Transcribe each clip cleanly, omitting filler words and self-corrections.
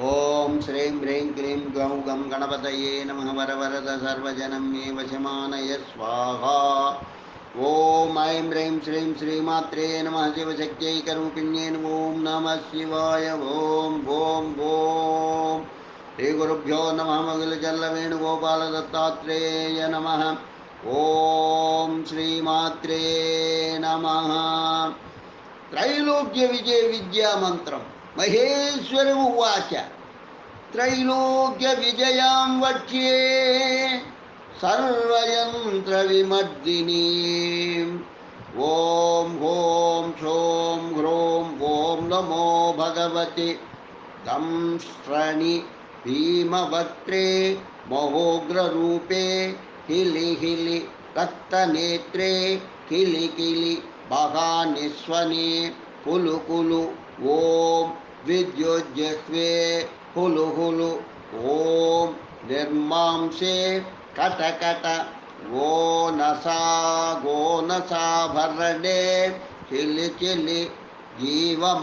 ओम श्रीं ह्रीं क्लीं गौं गं गणपतये नमः वरवरद सर्वजनं मे वशमानय स्वाहा। ओम ऐं ह्रीं श्रीं श्रीमात्रे नमः शिवशक्त्यैकरूपिण्ये ओम नमः शिवाय। ओम ओम ओम श्री गुरुभ्यो नमः मगिलचल्लवेणुगोपाल दत्तात्रेय नमः। ओम श्रीमात्रे नमः। त्रैलोक्य विजय विद्या मंत्रम महेश्वर उवाच त्रैलोक्य विजयां वक्ष्ये सर्वयंत्र विमर्दिनीं। ओम ओम शों ह्रों ओम नमो भगवते दंष्ट्रणी भीमवक्त्रे महोग्ररूपे हिलि हिलि रक्तनेत्रे किलि किलि महानिस्वने कुलु कुलु ओम विद्युज्जस्वे हुलु हुलु ओम निर्मांसे कटकट वो नसा भरणे चिलि चिलि जीवमालाधारिणि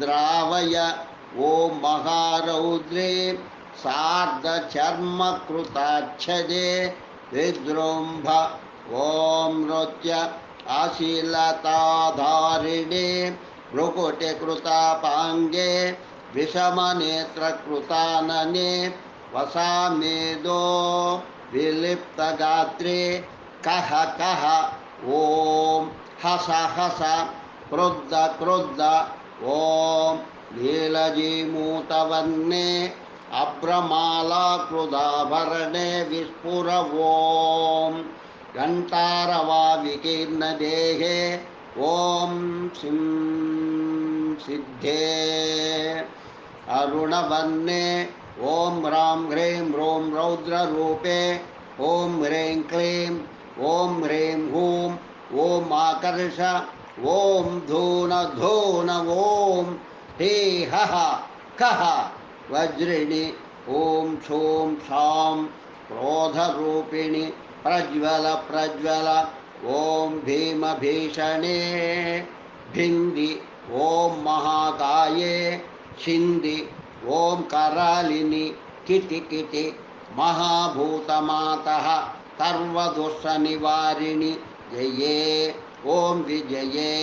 द्रावय ओम महारौद्रे सार्धचर्मकृताच्छदे विजृम्भ ओम नृत्य आशीलताधारिणे भ्रुकुटिकृतापाङ्गे विषमनेत्रकृतानने वसामेदो विलिप्तगात्रे कह कह ओम हस हस क्रुद्ध क्रुद्ध ओम नीलजीमूतवर्णे अभ्रमालाकृदाभरणे विस्फुर ओम घंटारवा विकीर्णदेहे ओम सिं सिद्धे अरुणवर्णे ओम ह्रां ह्रीं ह्रूं रौद्ररूपे ओम ह्रीं क्लीं ओम ह्रीं हूं ओम आकर्ष ओम धून धून ओम हे हः कः वज्रिणि ओम क्षोम क्षां क्रोधरूपिणि प्रज्वल प्रज्वल ओम भीम भीषणे भिंदि ओम महाकाये छिंदि ओम करालिनि किति किति महाभूतमातः सर्वदुष्टनिवारिणि जये ओम विजये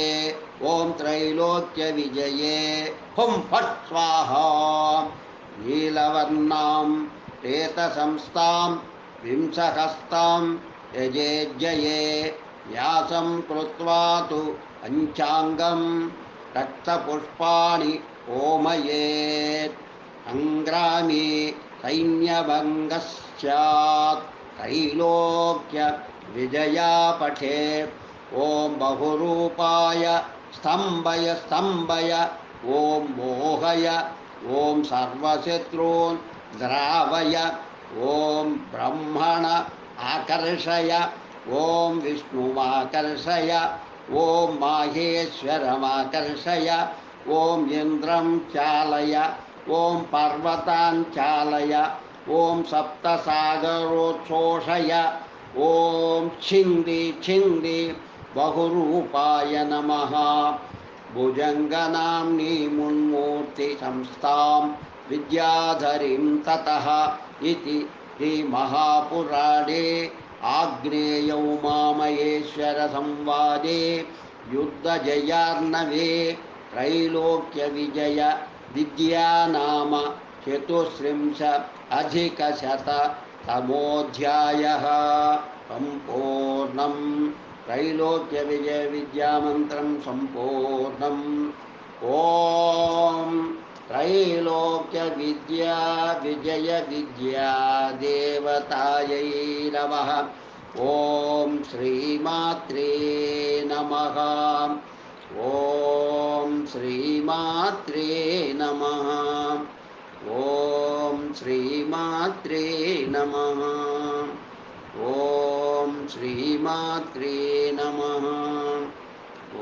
ओम त्रैलोक्य विजये हुं फट् स्वाहा। नीलवर्णां प्रेतसंस्थां विंशहस्तां यजेज्जये व्यासं कृत्वा तु पञ्चाङ्गं रक्तपुष्पाणि ओमयेत् सङ्ग्रामे सैन्यभङ्गस्स्यात् त्रैलोक्य विजया पठेत् ओम बहुरूपाय स्तंभय स्तंभय ओम मोहय ओम सर्वशत्रून् द्रावय ओम ब्रह्मण आकर्षय ओम विष्णुमाकर्षय ओम माहेश्वरमाकर्षय ओम इन्द्रं चालय ओम पर्वतान् चालय ओम सप्तसागरोच्छोषय ओम छिंदि छिंदि बहुरूपाय नमः। भुजङ्गनाम्नी मुन्मूर्ति संस्थां विद्याधरीं ततः इति श्रीमहापुराणे आग्नेयौ मामहेश्वर संवादे युद्धजयार्णवे त्रैलोक्यविजय विद्या नाम चतुस्त्रिंशदधिकशततमोऽध्यायः सम्पूर्णम्। त्रैलोक्य विजय विद्यामन्त्रं सम्पूर्णम्। ओम त्रैलोक्य विद्या विजय विद्या देवतायै नमः। ओम श्रीमात्रे नमः। ओम श्रीमात्रे नमः। ओम श्रीमात्रे नमः। ओम श्रीमात्रे नमः।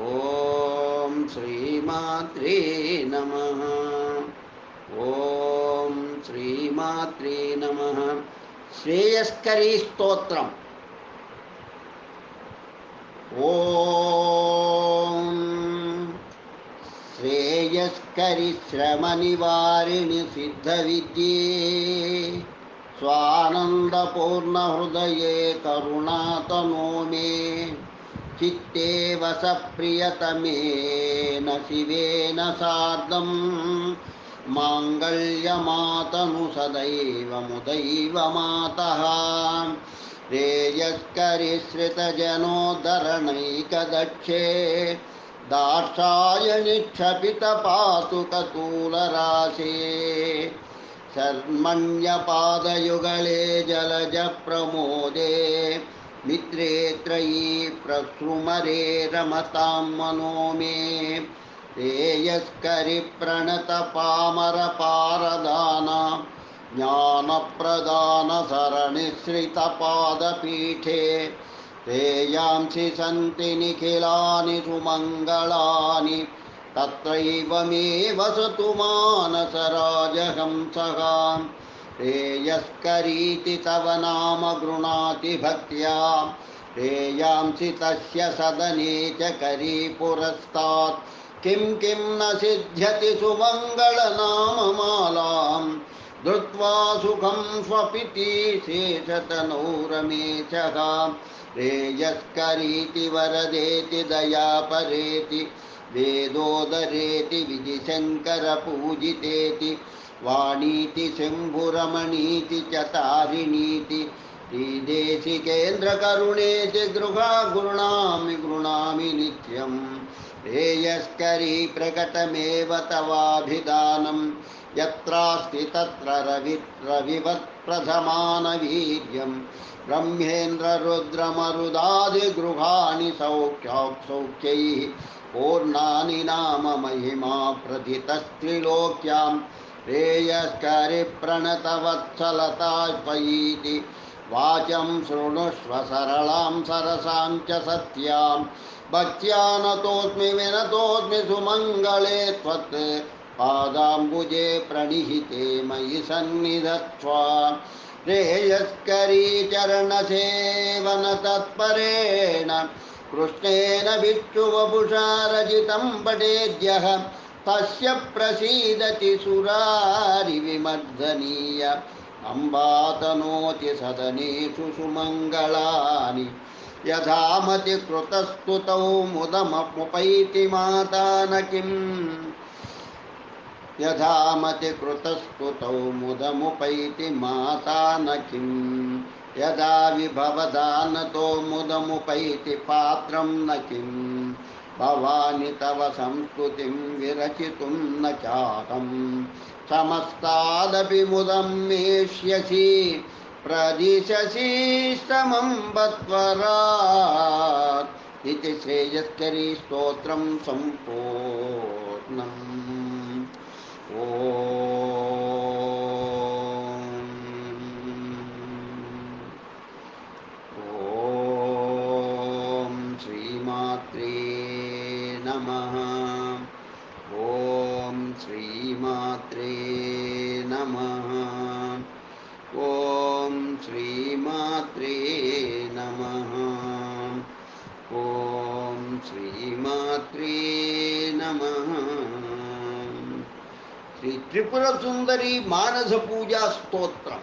ओम श्रीमात्रे नमः। ओम श्रीमात्रे नमः। श्रेयस्करी स्तोत्रम्। ओम श्रेय श्रेयस्करि श्रमनिवारिणि सिद्धविद्ये स्वानन्दपूर्णहृदये करुणातनो मे चित्ते वस प्रियतमेन शिवेन सार्धं माङ्गल्यमातनु सदैव मुदैव मातः श्रेयस्करिश्रितजनोद्धरणैकदक्षे दाक्षायनिक्षपितपातुकतूलराशे शर्मण्यपादयुगले जलजप्रमोदे मित्रे त्रयी प्रसृमरे रमतां मनो मे श्रेयस्करि प्रणतपामरपारदान ज्ञानप्रदानसरणिश्रितपादपीठे श्रेयांसि सन्ति निखिलानि सुमङ्गलानि तत्रैव मे वसतु मानसराजहंसः श्रेयस्करीति तव नाम गृणाति भक्त्या श्रेयांसि तस्य सदने च करी पुरस्तात् किं किं न सिद्ध्यति सुमङ्गलनाममालां धृत्वा सुखं स्वपिति शेषतनोरमेशः श्रेयस्करीति वरदेति दयापरेति वेदोदरेति विधिशङ्करपूजितेति वाणीति शम्भुरमणीति च तारिणीति श्रीदेशिकेन्द्रकरुणेति गृणामि नित्यं श्रेयस्करी प्रकटमेव तवाभिधानं यत्रास्ति तत्र रविवत्प्रथमानवीर्यं ब्रह्मेन्द्ररुद्रमरुदादिगृहाणि सौख्यैः पूर्णानि नाम महिमा प्रथितस्त्रिलोक्यां श्रेयस्करि प्रणतवत्सलतात्पयीति वाचं शृणुष्व सरलां सरसां च सत्यां भक्त्या नतोऽस्मि विनतोऽस्मि सुमङ्गले त्वत् पादाम्बुजे प्रणिहिते मयि सन्निधत्स्व श्रेयस्करी चरणसेवनतत्परेण कृष्णेन विष्णुवपुषा रचितं पठेद्यः तस्य प्रसीदति सुरारिविमर्दनीय अम्बातनोति सदनेषु सुमङ्गलानि यथामति कृतस्तुतौ मुदमुपैति माता न किम् यथामति कृतस्तुतौ मुदमुपैति माता न किम् यदा विभवदानतो मुदमुपैति पात्रं न किम् भवानि तव संस्तुतिं विरचितुं न चाहं समस्तादपि मुदं मेष्यसि प्रदिशसि स्तमं बत्वरात् इति श्रेयस्करी स्तोत्रं सम्पूर्णम्। ॐ श्रीमात्रे नमः। ॐ श्रीमात्रे नमः। ॐ श्रीमात्रे नमः। ॐ श्रीमात्रे नमः। श्री त्रिपुर सुंदरी मानस पूजा स्तोत्रम।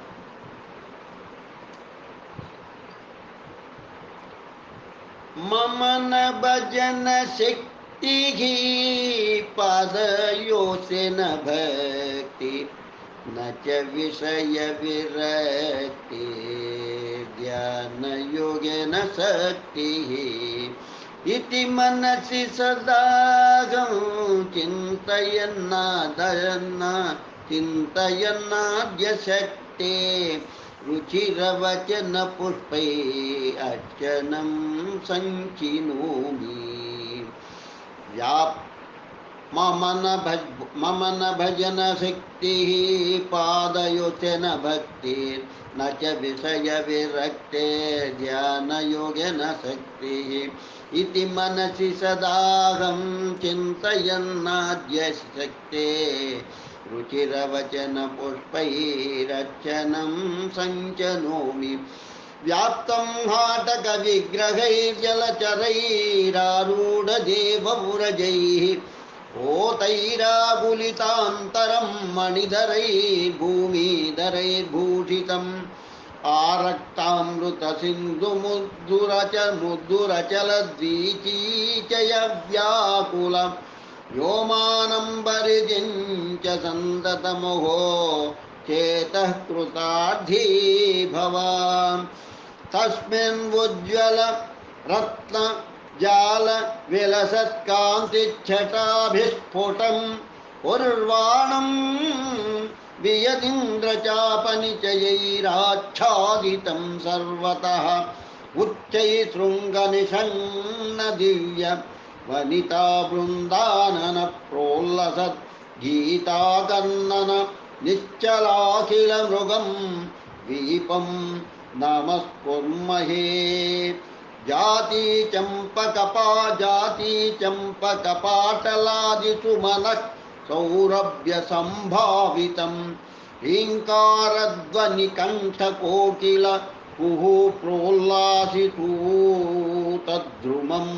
मम न भजन शक्ति पादयोसे न भक्ति न च विषय विरक्ति ध्यान योगे न शक्ति इति मनसि सदागं चिन्तयन्नाद्य शक्ते रुचिरवचन पुष्पै अर्चनं संचिनोमि मम न भजन शक्तिः पादयोचे न भक्ति न च विषय विरक्ते ध्यानयोगे न शक्तिः इति मनसि सदाहं चिन्तयन्नाद्य शक्ते रुचिरवचन पुष्पैरर्चनं संचनोमि व्याप्तं हाटक विग्रहैर्जलचरैरारूढदेवव्रजैः ओतैराकुलितान्तरं मणिधरैर्भूमिधरैर्भूषितम् आरक्तामृतसिन्धुमुद्दुरचलद्वीचीचय व्याकुलं व्योमानम्बरिजिञ्च सन्ततमोहो चेतः कृतार्थी भवान् तस्मिन्मुज्ज्वल रत्न जाल विलसत्कान्तिच्छटाभिस्फुटं उर्वाणं वियतीन्द्रचापनिचयैराच्छादितं सर्वतः उच्चैः दिव्य वनिता बृन्दानन प्रोल्लसत् गीताकर्णन निश्चलाखिल मृगं दीपं नमस्कुर्महे जाति चम्पकपाटलादिषु मनः सौरभ्यसम्भावितं ह्रीङ्कारध्वनिकण्ठकोकिल कुहू प्रोल्लासितूतद्रुमम्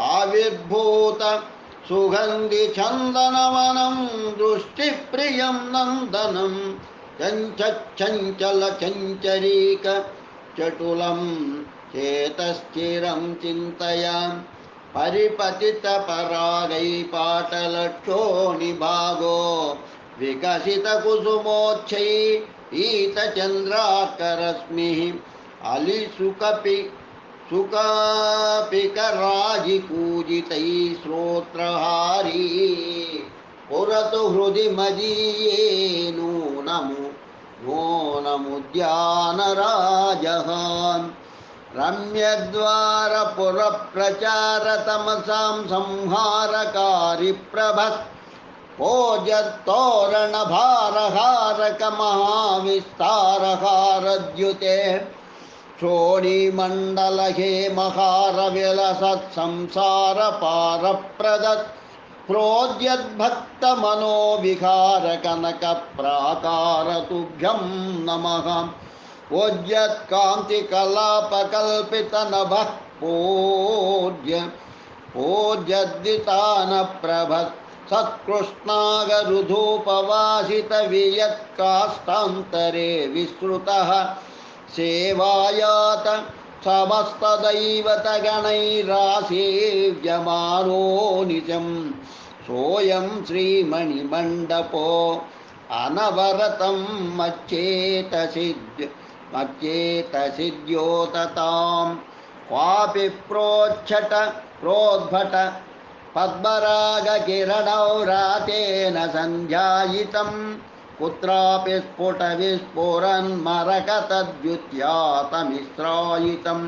आविर्भूत सुगन्धिचन्दनवनं दृष्टिप्रियं नन्दनं चञ्चरीक चटुलं चेतश्चिरं चिन्तयामि परिपतितपरागैपाटलक्षोणिभागो विकसितकुसुमोच्छैतचन्द्राकरश्मिः अलिसुकपि सुकापिकराजिकूजितैः श्रोत्रहारी पुरतु हृदि मदीये नूनमुद्यानराजः रम्यद्वारपुरप्रचारतमसां संहारकारि प्रभः भोजत्तोरणभारहारकमहाविस्तारहारद्युते शोणीमण्डलहे महारविलसत्संसारपारप्रदत् प्रोद्यद्भक्तमनोविहारकनकप्राकारतुभ्यं नमः ओज्यत्कान्तिकलापकल्पितनभः पूज्यद्वितानप्रभः सत्कृष्णागरुधोपवासितवियत्काष्ठान्तरे विस्तृतः सेवायात समस्तदैवतगणैरासेव्यमानो निजं सोऽयं श्रीमणिमण्डपो अनवरतं मच्चेतसिद्योततां क्वापि प्रोद्भट पद्मरागकिरणौ रातेन सन्ध्यायितं कुत्रापि स्फुटविस्फुरन्मरकतद्युत्यातमिश्रायितं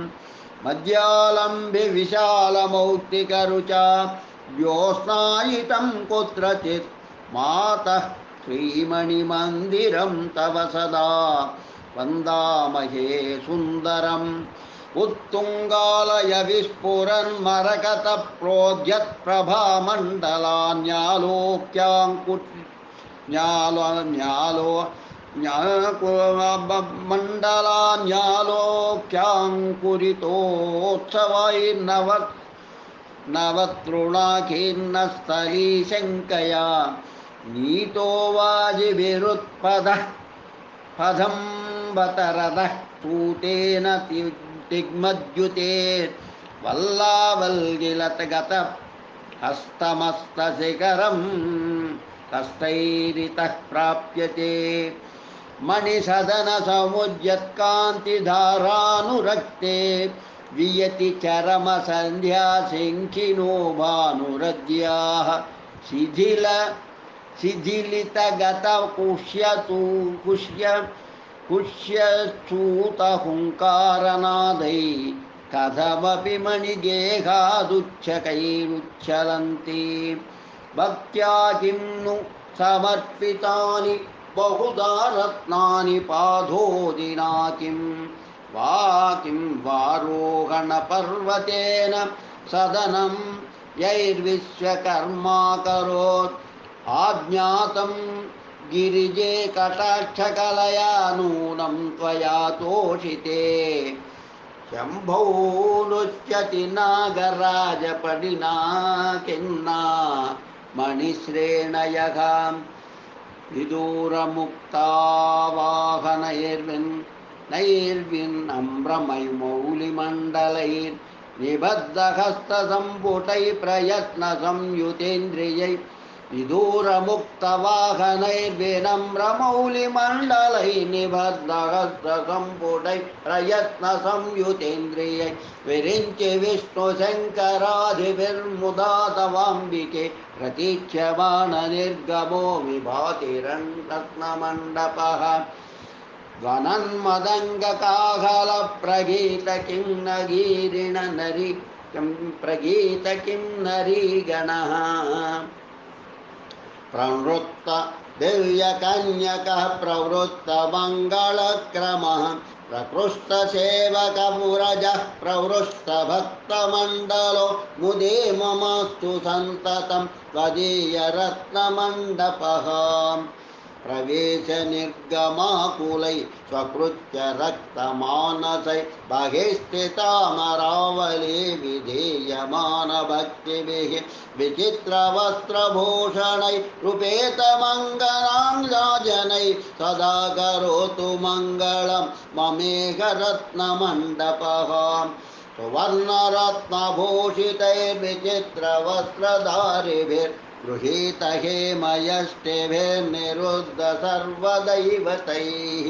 मध्यालम्बिविशालमौक्तिकरुचा ज्योत्स्नायितं कुत्रचित् मातः श्रीमणिमन्दिरं तव सदा वन्दामहे सुन्दरम् उत्तुङ्गालय विस्फुरन्मरकतप्रोद्यत्प्रभामण्डलान्यालोक्याङ्कुरितोत्सवैर्नवत्रुणाखीर्नस्थलीशङ्कया नीतो वाजिभिरुत्पदः पदं बतरदः पूतेन तिग्मद्युते वल्लावल्गिलतगत हस्तमस्तशिखरं कष्टैरितः प्राप्यते मणिसदनसमुद्यत्कान्तिधारानुरक्ते वियति चरमसन्ध्या शङ्खिनो भानुरज्याः कुश्यच्यूतहुङ्कारनादै कथमपि मणिगेहादुच्छकैरुच्छलन्ति भक्त्या किं नु समर्पितानि बहुधा रत्नानि पादोदिना किं वारोहणपर्वतेन सदनं यैर्विश्वकर्मा करोत् आज्ञातं गिरिजे कटाक्षकलया नूनं त्वया तोषिते शम्भो नुष्यति नागराजपडिना किन्ना मणिश्रेणयः विदूरमुक्तावाहनैर्विन्नम्रमयमौलिमण्डलैर्निबद्धहस्तसम्पुटैः प्रयत्नसंयुतेन्द्रियैः विदूरमुक्तवाहनैर्विनम्रमौलिमण्डलैः निबद्धहस्तसम्पुटैः प्रयत्नसंयुतेन्द्रियैः विरिञ्चि विष्णुशङ्करादिभिर्मुदा तवाम्बिके प्रतीक्ष्यमाणनिर्गमो विभातिरन्रत्नमण्डपः ध्वनन्मदङ्गकाहलप्रगीत किं न गीरिणनरी प्रगीत किं नरीगणः प्रवृत्त दिव्यकन्यकः प्रवृत्तमङ्गलक्रमः प्रकृष्टसेवकमुरजः प्रवृष्टभक्तमण्डलो मुदे ममस्तु सन्ततं त्वदीयरत्नमण्डपः प्रवेशनिर्गमाकुलै स्वकृत्य रक्तमानसै बहिस्थितामरावली विधीयमानभक्तिभिः विचित्रवस्त्रभूषणै रूपेतमङ्गलाङ्गजनै सदा करोतु मङ्गलं ममेकरत्नमण्डपः सुवर्णरत्नभूषितैर्विचित्रवस्त्रधारिभिर्गृहीत हेमयष्टिभिर्निरुद्ध सर्वदैवतैः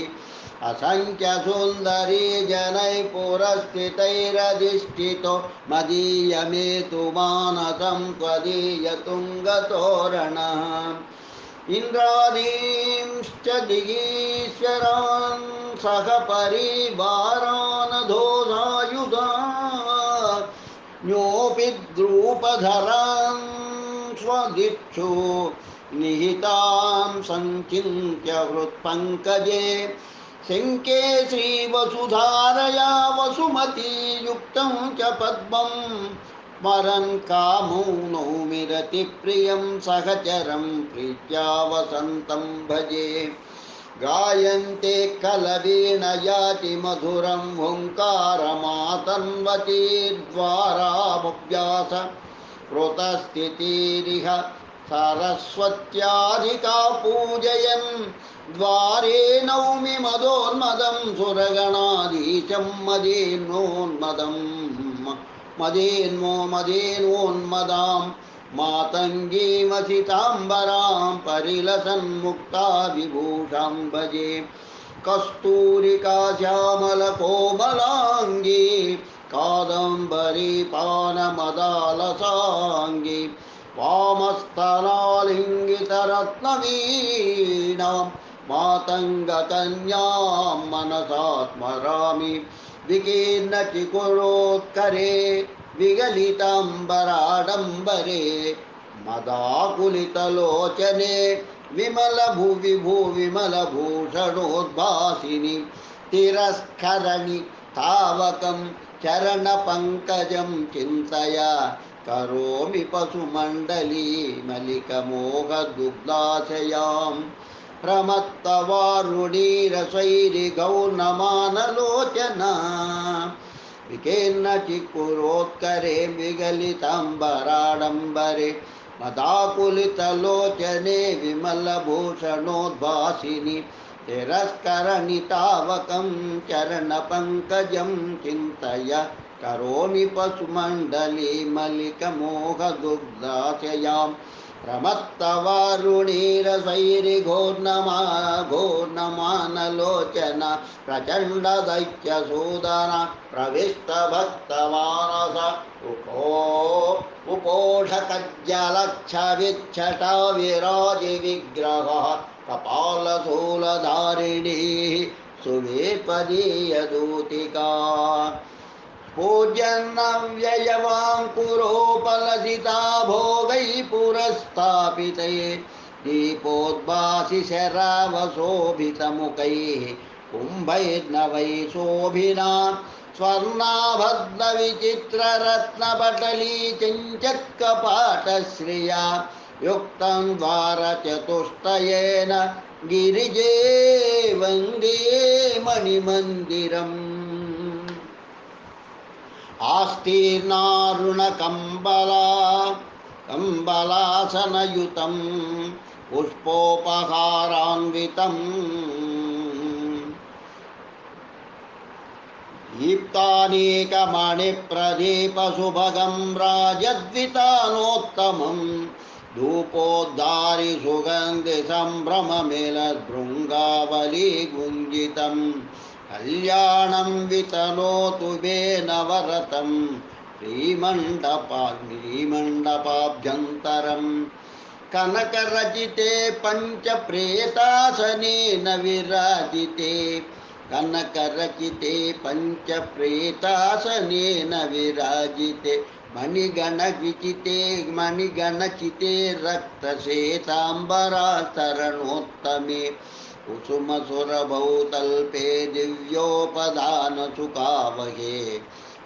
असङ्ख्यसुन्दरी जनैः पुरस्थितैरधिष्ठितो मदीयमेतु मानसं त्वदीयतुङ्गतोरणः इन्द्रादींश्च दिगीश्वरान् सह परिवारान् धोधायुधान् न्योऽपि द्रूपधरान् स्वदिक्षु निहितां सञ्चिन्त्य हृत्पङ्कजे शङ्के श्रीवसुधारया वसुमतीयुक्तं च पद्मं स्मरन् कामो नौमिरतिप्रियं सहचरं प्रीत्या वसन्तं भजे गायन्ते कलवीणयाति मधुरं हुङ्कारमातन्वती द्वारामभ्यास कृतस्थितिरिह सरस्वत्याधिका पूजयन् द्वारे नौमि मदोन्मदं सुरगणाधीशं मदेन्मोन्मदां मातङ्गीमसिताम्बरां परिलसन्मुक्ता विभूषां भजे कस्तूरिका श्यामलकोमलाङ्गी कादम्बरी पानमदालसाङ्गी वामस्थलालिङ्गितरत्नवीणां मातङ्गकन्यां मनसा स्मरामि विकीर्णचिकुरोत्करे विगलिताम्बराडम्बरे मदाकुलितलोचने विमलभूषणोद्भासिनि तिरस्करणि तावकं चरणपङ्कजं चिन्तया करोमि पशुमण्डली मलिकमोहदुग्धाशयां प्रमत्तवारुणीरसैरिगौर्नमानलोचना विकीर्णचिकुरोत्करे विगलिताम्बराडम्बरे मदाकुलितलोचने विमलभूषणोद्भासिनि तिरस्करणितावकं चरणपङ्कजं चिन्तय करोमि पशुमण्डली मलिकमोहदुग्धाशयां प्रमत्तवारुणीरसैरिघोर्नमानलोचना प्रचण्डदैत्यसूदना प्रविष्टभक्तमानस उपोषकज्जलच्छविच्छटा विराजिविग्रहः कपालशूलधारिणी सुवेपदीयदूतिका पूजन्नव्ययवाङ्कुरोपलसिता भोगैः पुरस्थापिते दीपोद्भासि शरावशोभितमुखैः कुम्भैर्नवैः शोभिना स्वर्णाभद्रविचित्ररत्नपटली चञ्चक्कपाटश्रिया युक्तं द्वारचतुष्टयेन गिरिजे वन्दे मणिमन्दिरम् आस्तीर्णारुणकम्बला కంబలాసనయుతం పుష్పోపహారాన్వితం దీప్తానేకమణిప్రదీపసుభగం రాజద్వితానోత్తమం ధూపోద్ధారి సుగంధి సంభ్రమమిలద్భృంగావళీ గుంజితం కళ్యాణం వితనోతు మే నవరతం శ్రీమండపాభ్యంతరం కనకరచితే పంచప్రేతాసనేన విరాజితే కనకరచితే పంచప్రేతాసనేన విరాజితే మణిగణచితే రక్తశ్వేతాంబరాస్తరణోత్తమే కుసుమసురభౌతల్పే దివ్యోపదానసుకావహే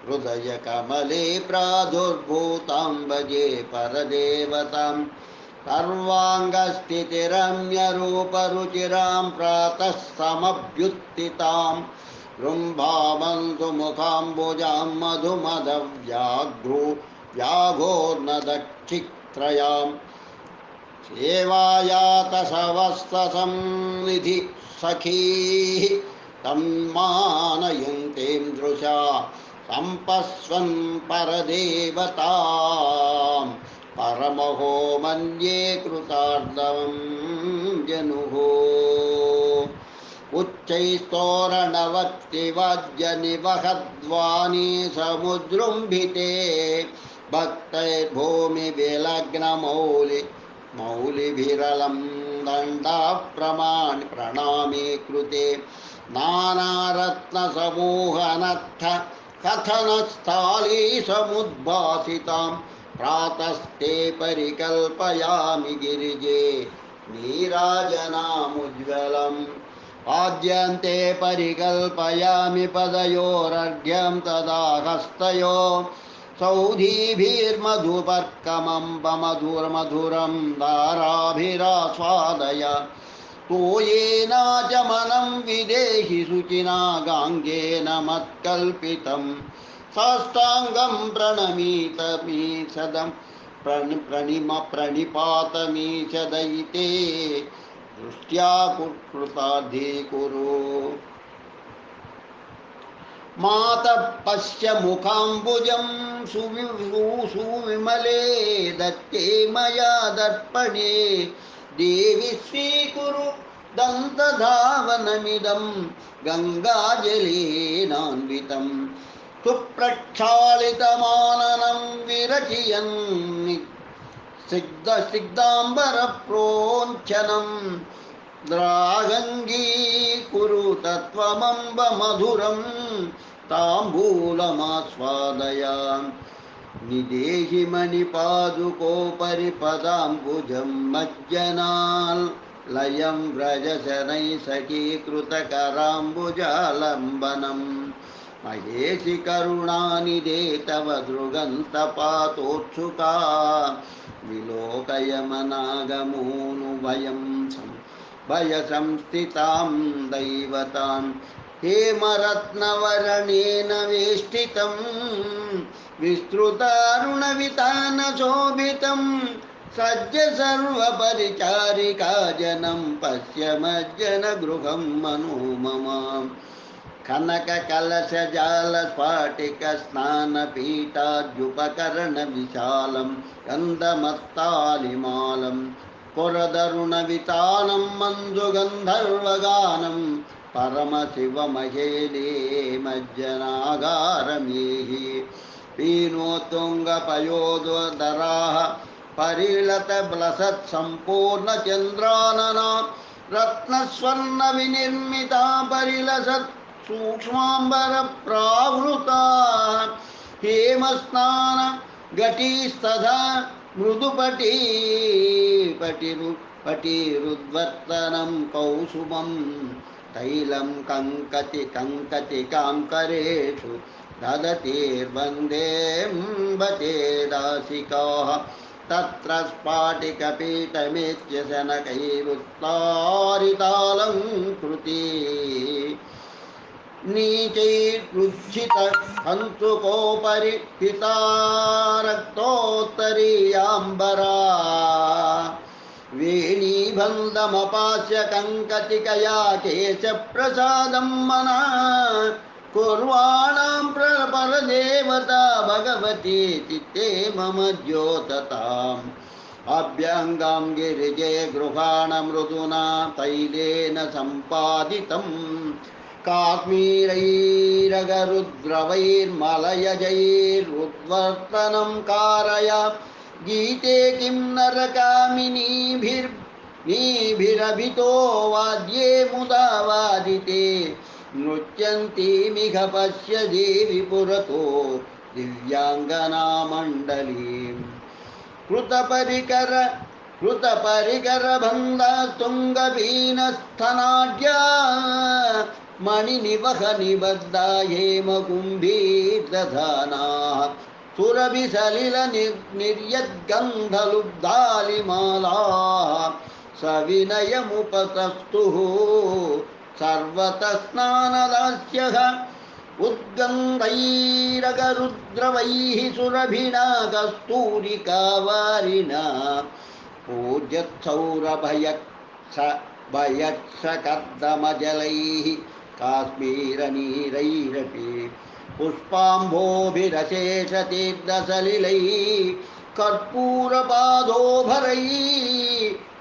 హృదయకమలే ప్రాదుర్భూతాం భజే పరదేవతాం సర్వాంగస్థితిరమ్యరూపరుచిరాం ప్రాతః సమభ్యుత్థితాం ృంభామంతుముఖాంబుజాం మధుమదవ్యాఘోర్నదక్షిత్రయాం సేవాయాతసవస్తసంనిధి సఖీః తన్మానయంతేం దృశా సంపస్వన్ పరదేవతాం పరమహో మన్యే కృతార్థం జనుః ఉచ్చైస్తోరణవక్తివజ్జనివహద్వానీ సముద్రుంభితే భక్తైర్భూమిభిలగ్నమౌలిభిరలం దండాప్రణామే కృతే నానారత్నసమూహనర్థ కథనస్థాళీ సముద్భాసితాం ప్రాతస్తే పరికల్పయామి గిరిజే నీరాజనాముజ్వలం ఆద్యంతే పరికల్పయామి పదయోరర్ఘ్యం తదా హస్తయో సౌధీభిర్మధుపర్కమంబమధురమధురం దారాభిరాస్వాదయ తోయేనాచమనం విదేహి శుచినా గాంగేన మత్కల్పితం సాష్టాంగం ప్రణమీతమీషదం ప్రణిపాతమీషదయితే దృష్ట్యా కృతార్థీకురు మాతః పశ్య ముఖాంబుజం సువిమలే దత్తే మయా దర్పణే దేవి స్వీకురు దంతధావనమిదం గంగాజలేనాన్వితం సుప్రక్షాళితమాననం విరచయన్ సిగ్ధాంబరప్రోంఛనం ద్రాగంగీకురు తత్వమంబమధురం తాంబూలమాస్వాదయ నిదేహి మణిపాదుకోపరి పదాంబుజం మజ్జనాల్ లయం వ్రజశనై సఖీకృతకరాంబుజాలంబనం మహేషి కరుణానిదే తవ దృగంతపాతోత్సుకా విలోకయమనాగమోను వయం భయసంస్థితాం దైవతాం హేమరత్నవరణేన వేష్టితం విస్తృతారుణవితానశోభితం సజ్జ సర్వపరిచారికాజనం పశ్యమజ్జన గృహం మనోమమాం కనకకలశజాలస్ఫాటికస్నానపీఠాద్యుపకరణవిశాలం గంధమత్తాలిమాలం పురదరుణవితానం మంజుగంధర్వగానం పరమశివమహేలే మజ్జనాగారమేహి పీనోత్తుంగపయోధరాः పరిలతబ్లసత్సంపూర్ణచంద్రాననా రత్నస్వర్ణవినిర్మితా పరిలసత్ సూక్ష్మాంబరప్రావృతా హేమస్నాన ఘటీస్తథా మృదుపటీరుద్వర్తనం కౌసుమం తైలం కంకతికాం కరేషు దదతిర్వందేంబతే దాసికాః తత్ర స్ఫాటికపీఠమేత్యశనకైరుత్తారితాళం కృతి नीचैरुज्झित हंसुकोपरि हिता रक्तोत्तरीयाम्बरा वेणीबन्धमपास्य कङ्कतिकया केशप्रसादं मना कुर्वाणां परदेवता भगवती चित्ते मम द्योतताम् अभ्यङ्गां गिरिजे गृहाण मृदुना तैलेन सम्पादितम् काश्मीरैरगरुद्रवैर्मलयजैरुद्वर्तनं कारय गीते किं नरकामिनीभिरभितो वाद्ये मुदा वादिते नृत्यन्तीमिह पश्य देवि पुरतो दिव्याङ्गनामण्डलीम् कृतपरिकरबन्धस्तुङ्गवीनस्थनाढ्या मणिनिवहनिबद्धा हेमकुम्भीर्दधानाः सुरभिसलिलनिर्यद्गन्धलुब्धालिमालाः सविनयमुपतस्तुः सर्वतः स्नानदास्यः उद्गन्धैरगरुद्रवैः सुरभिणा कस्तूरिकावारिणा पूज्यत्सौरभयक्षकर्दमजलैः काश्मीरनीरैरपि पुष्पाम्भोभिरशेषतीर्थसलिलैः कर्पूरपादोभरैः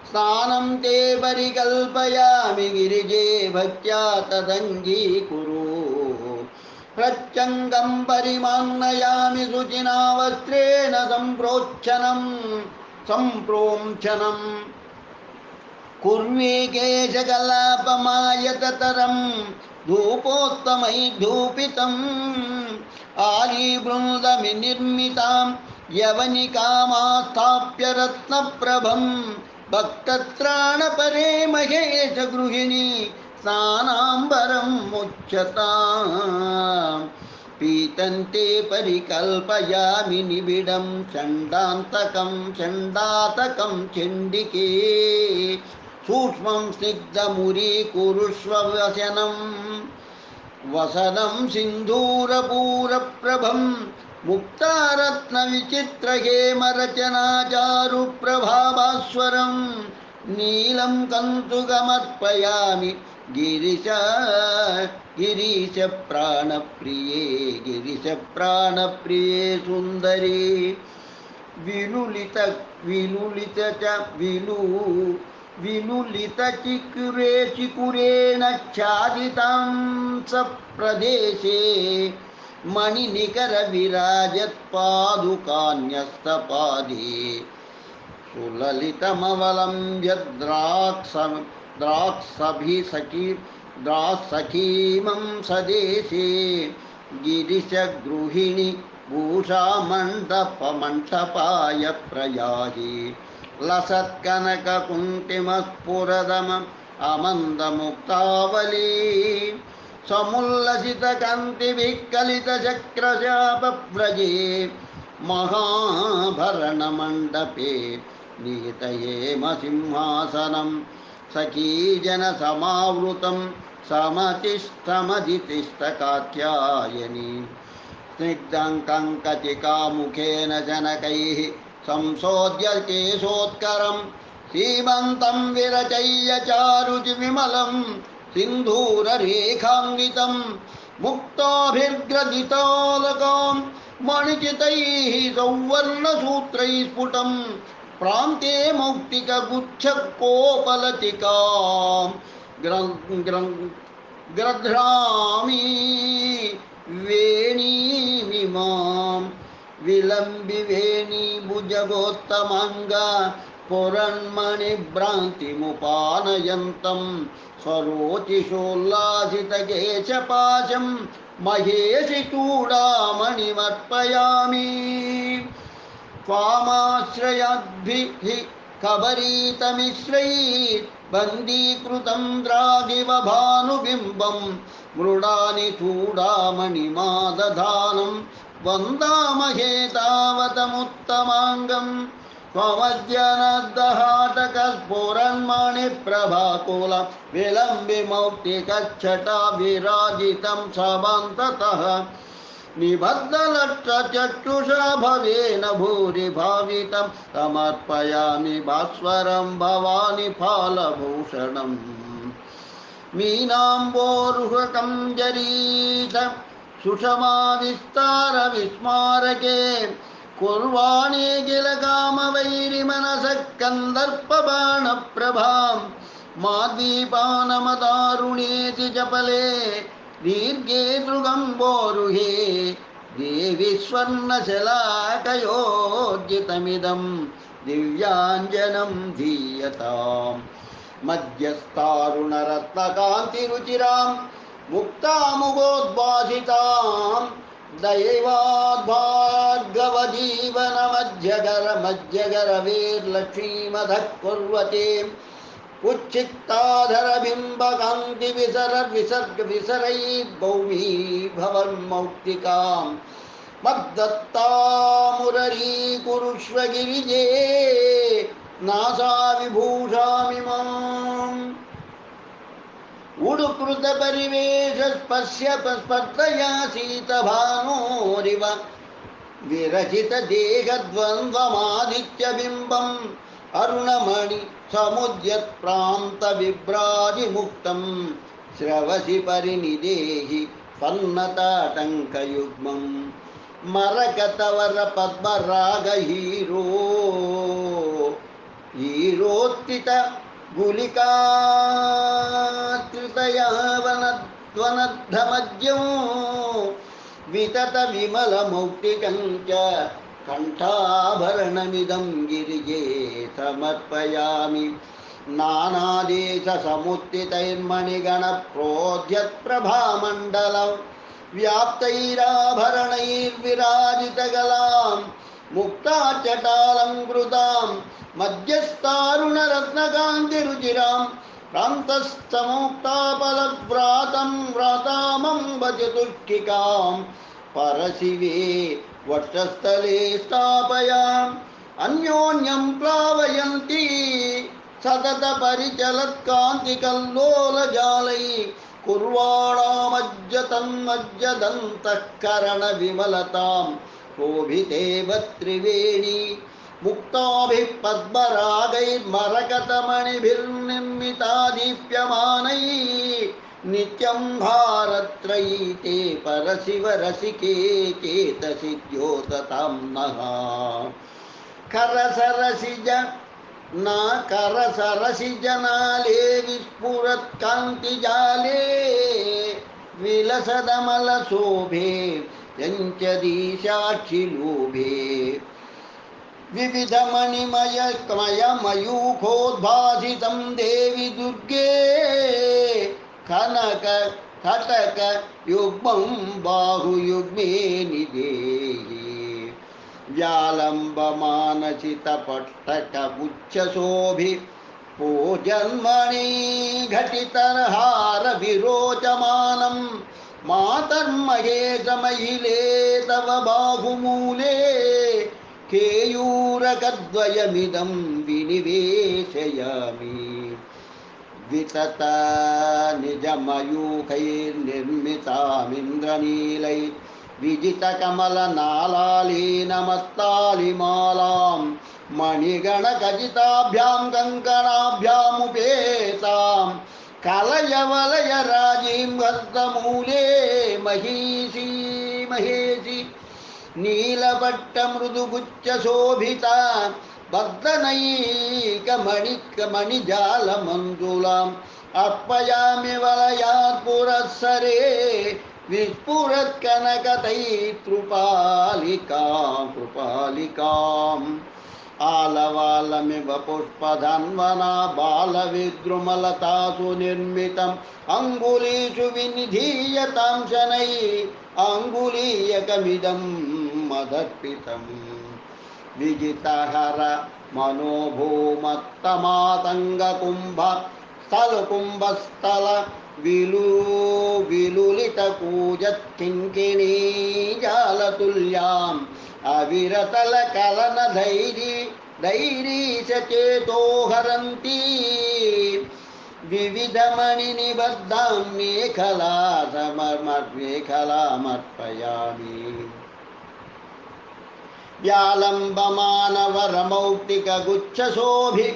स्नानं ते परिकल्पयामि गिरिजे भक्त्या तदङ्गीकुरु प्रत्यङ्गं परिमान्नयामि शुचिना वस्त्रेण सम्प्रोञ्छनं कुर्वे केशकलापमायततरं धूपोत्तमैर्धूपितम् आलीवृन्दमिनिर्मितां यवनिकामास्थाप्य रत्नप्रभं भक्तत्राणपरे महेशगृहिणी स्नानाम्बरं मुच्यताम् पीतन्ते परिकल्पयामि निबिडं चण्डातकं चण्डिके सूक्ष्मं स्निग्धमुरीकुरुष्व वसनं सिन्धूरपूरप्रभं मुक्तारत्नविचित्रहेमरचनाचारुप्रभाभास्वरं नीलं कन्तुकमर्पयामि गिरीशप्राणप्रिये सुन्दरी चिकुरेणाच्छादितां सप्रदेशे मणिनिकरविराजत्पादुकान्यस्तपादे सुललितमवलम्ब्य द्राक्सखीमं सदेशे गिरिशगृहिणि भूषामण्डपमण्टपाय प्रयाहि लसत्कनककुङ्कुमस्फुरदमम् अमन्दमुक्तावली समुल्लसितकान्तिभिः कलितचक्रशापव्रजे महाभरणमण्डपे निहितयेमसिंहासनं सखीजनसमावृतं समतिष्ठमधितिष्ठकात्यायनी स्निग्धङ्कङ्कचिकामुखेन जनकैः संशोध्य केशोत्करं सीमन्तं विरचय्य चारुविमलं सिन्धूररेखान्वितं मुक्ताभिर्ग्रथितालकां मणिचितैः सौवर्णसूत्रैः स्फुटं प्रान्ते मौक्तिकगुच्छकोपलतिकां ग्रध्रामि वेणीमिमां विलम्बिवेणी भुजगोत्तमाङ्गा पुरन्मणिभ्रान्तिमुपानयन्तं स्वरोचिषोल्लासितकेशपाशं महेशि चूडामणिमर्पयामि त्वामाश्रयाद्भिः कबरीतमिश्रैः बन्दीकृतं द्रागिव भानुबिम्बं मृडानि चूडामणिमादधानं वन्दामहे तावतमुत्तमाङ्गं त्वमद्यनद्दहाटकस्फुरन्मणिप्रभाकुलं विलम्बिमौक्तिकच्छटा विराजितं समान्ततः निबद्धलक्षचक्षुषा भवेन भूरि भावितं समर्पयामि भास्वरं भवानि फालभूषणम् मीनाम्बोरुहकं जरीत सुषमा विस्तार विस्मारके कुर्वाणे किल कामवैरिमनसः कन्दर्पबाणप्रभां माद्वीपानमदारुणेति जपले दीर्घे दृगम्बोरुहे देवि स्वर्णशलाकयोज्जितमिदं दिव्याञ्जनं धीयताम् मध्यस्तारुणरत्नकान्तिरुचिरां मुक्तामुगोद्भासितां दैवाद्भार्गवजीवनमध्यगरवीर्लक्ष्मीमधः कुर्वते उच्छित्ताधरबिम्बकान्तिविसरैर्भौमी भवन्मौक्तिकां मद्दत्तामुररीकुरुष्व गिरिजे नासा विभूषामिमाम् उडुकृतपरिवेशस्पर्शस्पर्धया शीतभानोरिव विरचितदेहद्वन्द्वमादित्यबिम्बम् अरुणमणि समुद्यत्प्रान्तविभ्राजिमुक्तं श्रवसि परिनिदेहि पन्नताटङ्कयुग्मं मरकतवरपद्मरागहीरो हीरोत्थित गुलिकात्रितया वनध्वनद्धमज्ञो वितत विमलमौक्तिकं च कण्ठाभरणमिदं गिरिजे समर्पयामि नानादेशसमुत्थितैर्मणिगणप्रोद्यत्प्रभामण्डलं व्याप्तैराभरणैर्विराजितगलां मुक्ताचटालङ्कृतां मध्यस्तारुणरत्नकान्तिरुचिरां प्रान्तस्थमुक्तापलव्रातं व्रातामम्बचतुष्टिकां परशिवे वक्षस्थले स्थापयाम् अन्योन्यं प्लावयन्ती सततपरिचलत्कान्तिकल्लोलजालै कुर्वाणामज्जतन्मज्जदन्तःकरणविमलतां शोभितेव त्रिवेणी मुक्ताभिः पद्मरागैर्मरकतमणिभिर्निर्मिता दीप्यमानैः नित्यं भारत्रयी ते परशिवरसिके चेतसि द्योततां नः करसरसिजनाले विस्फुरत्कान्तिजाले विलसदमलशोभे यञ्चदीशाक्षिलोभे विविधमणिमयूखोद्भासितं देवि दुर्गे कनक कटक युग्मं बाहुयुग्मे निदेहि व्यालम्बमानसितपट्टकगुच्छशोभि पूजन्मणि घटितरहार विरोचमानं मातर्महेशमहिले तव बाहुमूले केयूरकद्वयमिदं विनिवेशयामि वितत निजमयूखैर्निर्मितामिन्द्रनीलै विजितकमलनालालीनमस्तालिमालां मणिगणखचिताभ्यां कङ्कणाभ्यामुपेतां कलयवलयराजीं हस्तमूले महेशी नीलपट्टमृदुगुच्छशोभिता बद्धनैकमणिजालमण्डूलाम् अर्पयामि वलयात् पुरःसरे विस्फुरत्कनकतैः आलवालमिव पुष्पधन्वना बालविद्रुमलतासु निर्मितम् अङ्गुलीषु विनिधीयतां शनैः अङ्गुलीयकमिदं मदर्पितम् विजितहर मनोभूमत्तमातङ्गकुम्भ स्थलकुम्भस्थल विलुलितकूजत्किङ्किणी जालतुल्याम् अविरतलकलनधैर्ये दैरीशचेतो हरन्ति विविधमणिनिबद्धां मेखलामर्पयामि व्यालम्बमानवरमौक्तिकगुच्छशोभि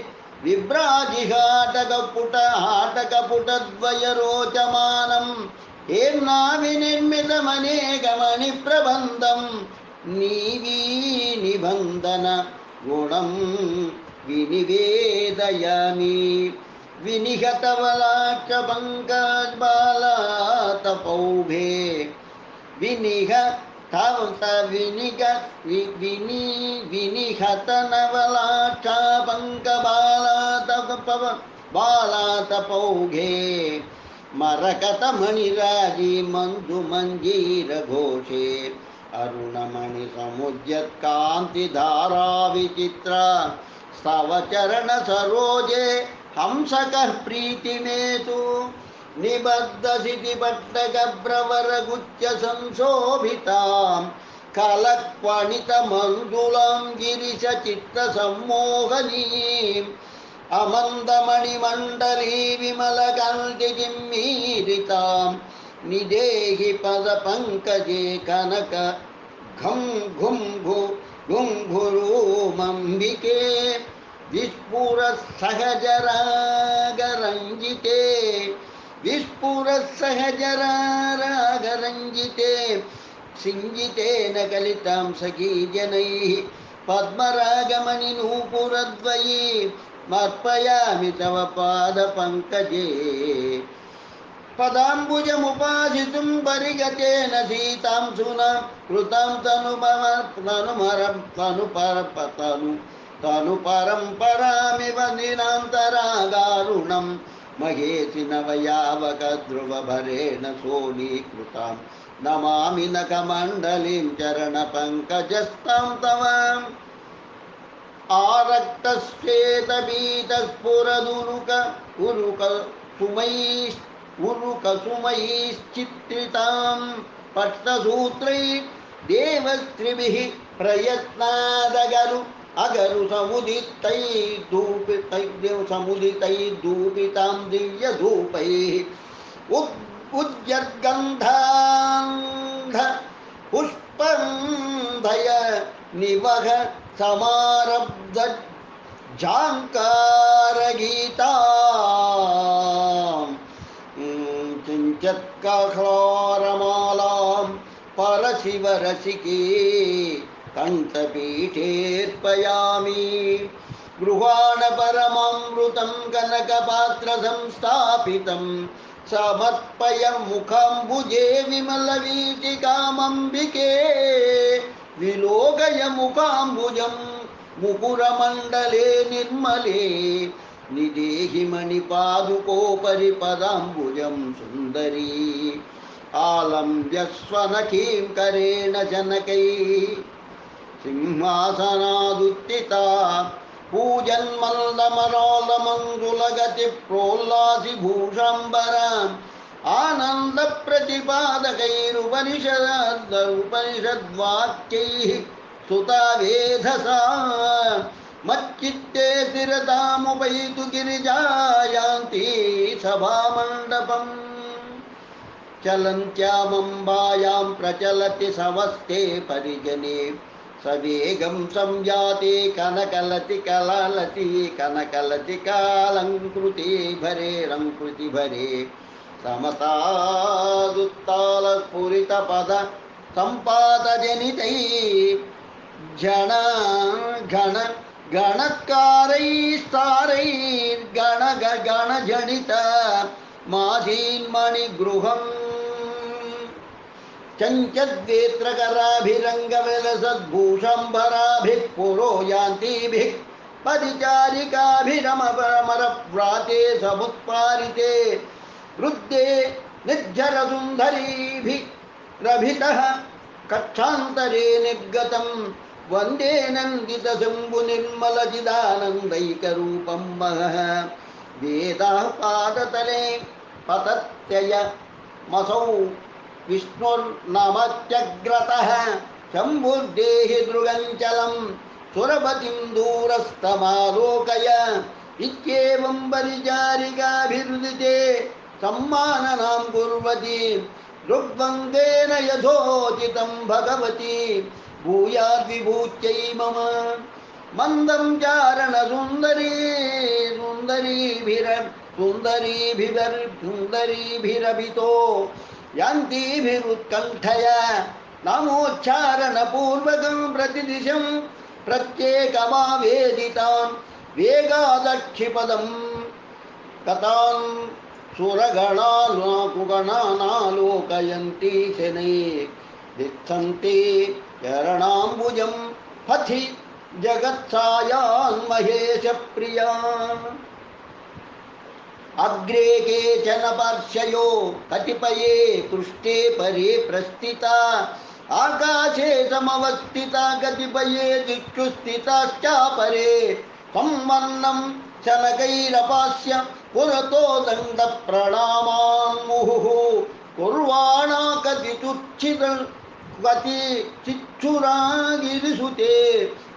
विभ्राजिहाटकपुटद्वयरोचमानं हेम्नाविनिर्मितमनेकमणिप्रबन्धं नीवी निबन्धन गुणं विनिवेदयामि विनिहतवलाक्षपङ्कजबालातपौभे विनिहतनवलाक्षापङ्कबालातपौघे मरकतमणिराजी मञ्जुमञ्जीरघोषे अरुणमणिसमुद्यत्कान्तिधाराविचित्रा स्तवचरणसरोजे हंसकः प्रीतिमेतु निबद्धसितिपट्टकभ्रवरगुच्छ संशोभितां कलक्वणितमण्डुलां गिरिशचित्तसम्मोहनीम् अमन्दमणिमण्डली विमलकान्तिजिम्मीरितां निदेहि पदपङ्कजे कनक घं घुं घु घुङ्घुरूमम्बिके विस्फुरत्सहजरागरञ्जिते विस्फुरत्सहजरागरञ्जिते सिञ्जितेन कलितां सखीजनैः पद्मरागमणिनूपुरद्वयी मर्पयामि तव पादपङ्कजे पदाम्बुजमुपासितुं परिगतेन सीतां सुना कृतां तनुपरम्परामिव निरान्तरागारुणं महेशि नवयावकध्रुवभरेण सोनीकृतां नमामि नखमण्डलीं चरणपङ्कजस्तां तव उरुकसुमैश्चित्रितां पट्टसूत्रैः देवस्त्रिभिः प्रयत्नादगरु समुदितैर्धूपितां दिव्यधूपैः उज्जर्गन्धान्ध पुष्पन्धय निवह समारब्ध झाङ्कारगीतां चिञ्चत्काह्लारमालां परशिवरसिके कण्ठपीठेऽर्पयामि गृहाणपरमामृतं कनकपात्रसंस्थापितं समर्पय मुखाम्बुजे विमलवीचिकामम्बिके विलोकय मुखाम्बुजं मुकुरमण्डले निर्मले निदेहि मणिपादुकोपरि पदाम्बुजं सुन्दरी आलम्ब्य स्वनखीं करेण जनकैः सिंहासनादुत्थिता पूजन्मन्दमरोलमङ्गुलगतिप्रोल्लासिभूषाम्बराम् आनन्दप्रतिपादकैरुपनिषद्वाक्यैः सुतावेधसा मच्चित्ते स्थिरतामुपैतु गिरिजायान्ति सभामण्डपम् चलन्त्यामम्बायां प्रचलति सवस्ते परिजने सवेगं संयाते कनकलतिकालङ्कृते भरे समतादुत्तालस्फुरितपद सम्पादजनितैः गणत्कारैस्तारैर्गणजनित मासीन्मणिगृहम् चञ्चद्वेत्रकराभिरङ्गविलसद्भूषाम्बराभिः पुरो यान्तिभिः परिचारिकाभिरमरव्राते समुत्पारिते वृद्धे निर्झरसुन्दरीभिः रभितः कक्षान्तरे निर्गतं वन्दे नन्दितशम्भुनिर्मलचिदानन्दैकरूपं महः वेदाः पादतले पतत्ययमसौ विष्णुर्नमत्यग्रतः शम्भुर्देहि दृगञ्चलं सुरपतिं दूरस्थमालोकय इत्येवं परिचारिकाभिर्दिते सम्माननां कुर्वती ऋग्वन्देन यथोचितं भगवती भूयाद्विभूत्यै मम मन्दं चारणसुन्दरी सुन्दरीभिरभितो यान्तीभिरुत्कण्ठया नामोच्चारणपूर्वकं प्रतिदिशं प्रत्येकमावेदितां वेगादक्षिपदं कथां सुरगणालोकयन्ति शनैः दित्सन्ति चरणाम्बुजं पथि जगत्सायान् महेशप्रिया अग्रे केचन पार्श्वयो कतिपये पृष्ठे परे प्रस्थिता आकाशे समवस्थिता कतिपये दिक्षु स्थिताश्चापरे सम्मन्नं शनकैरपास्य पुरतो दण्डप्रणामान् मुहुः कुर्वाणा कतिचिच्छुरागिरिसुते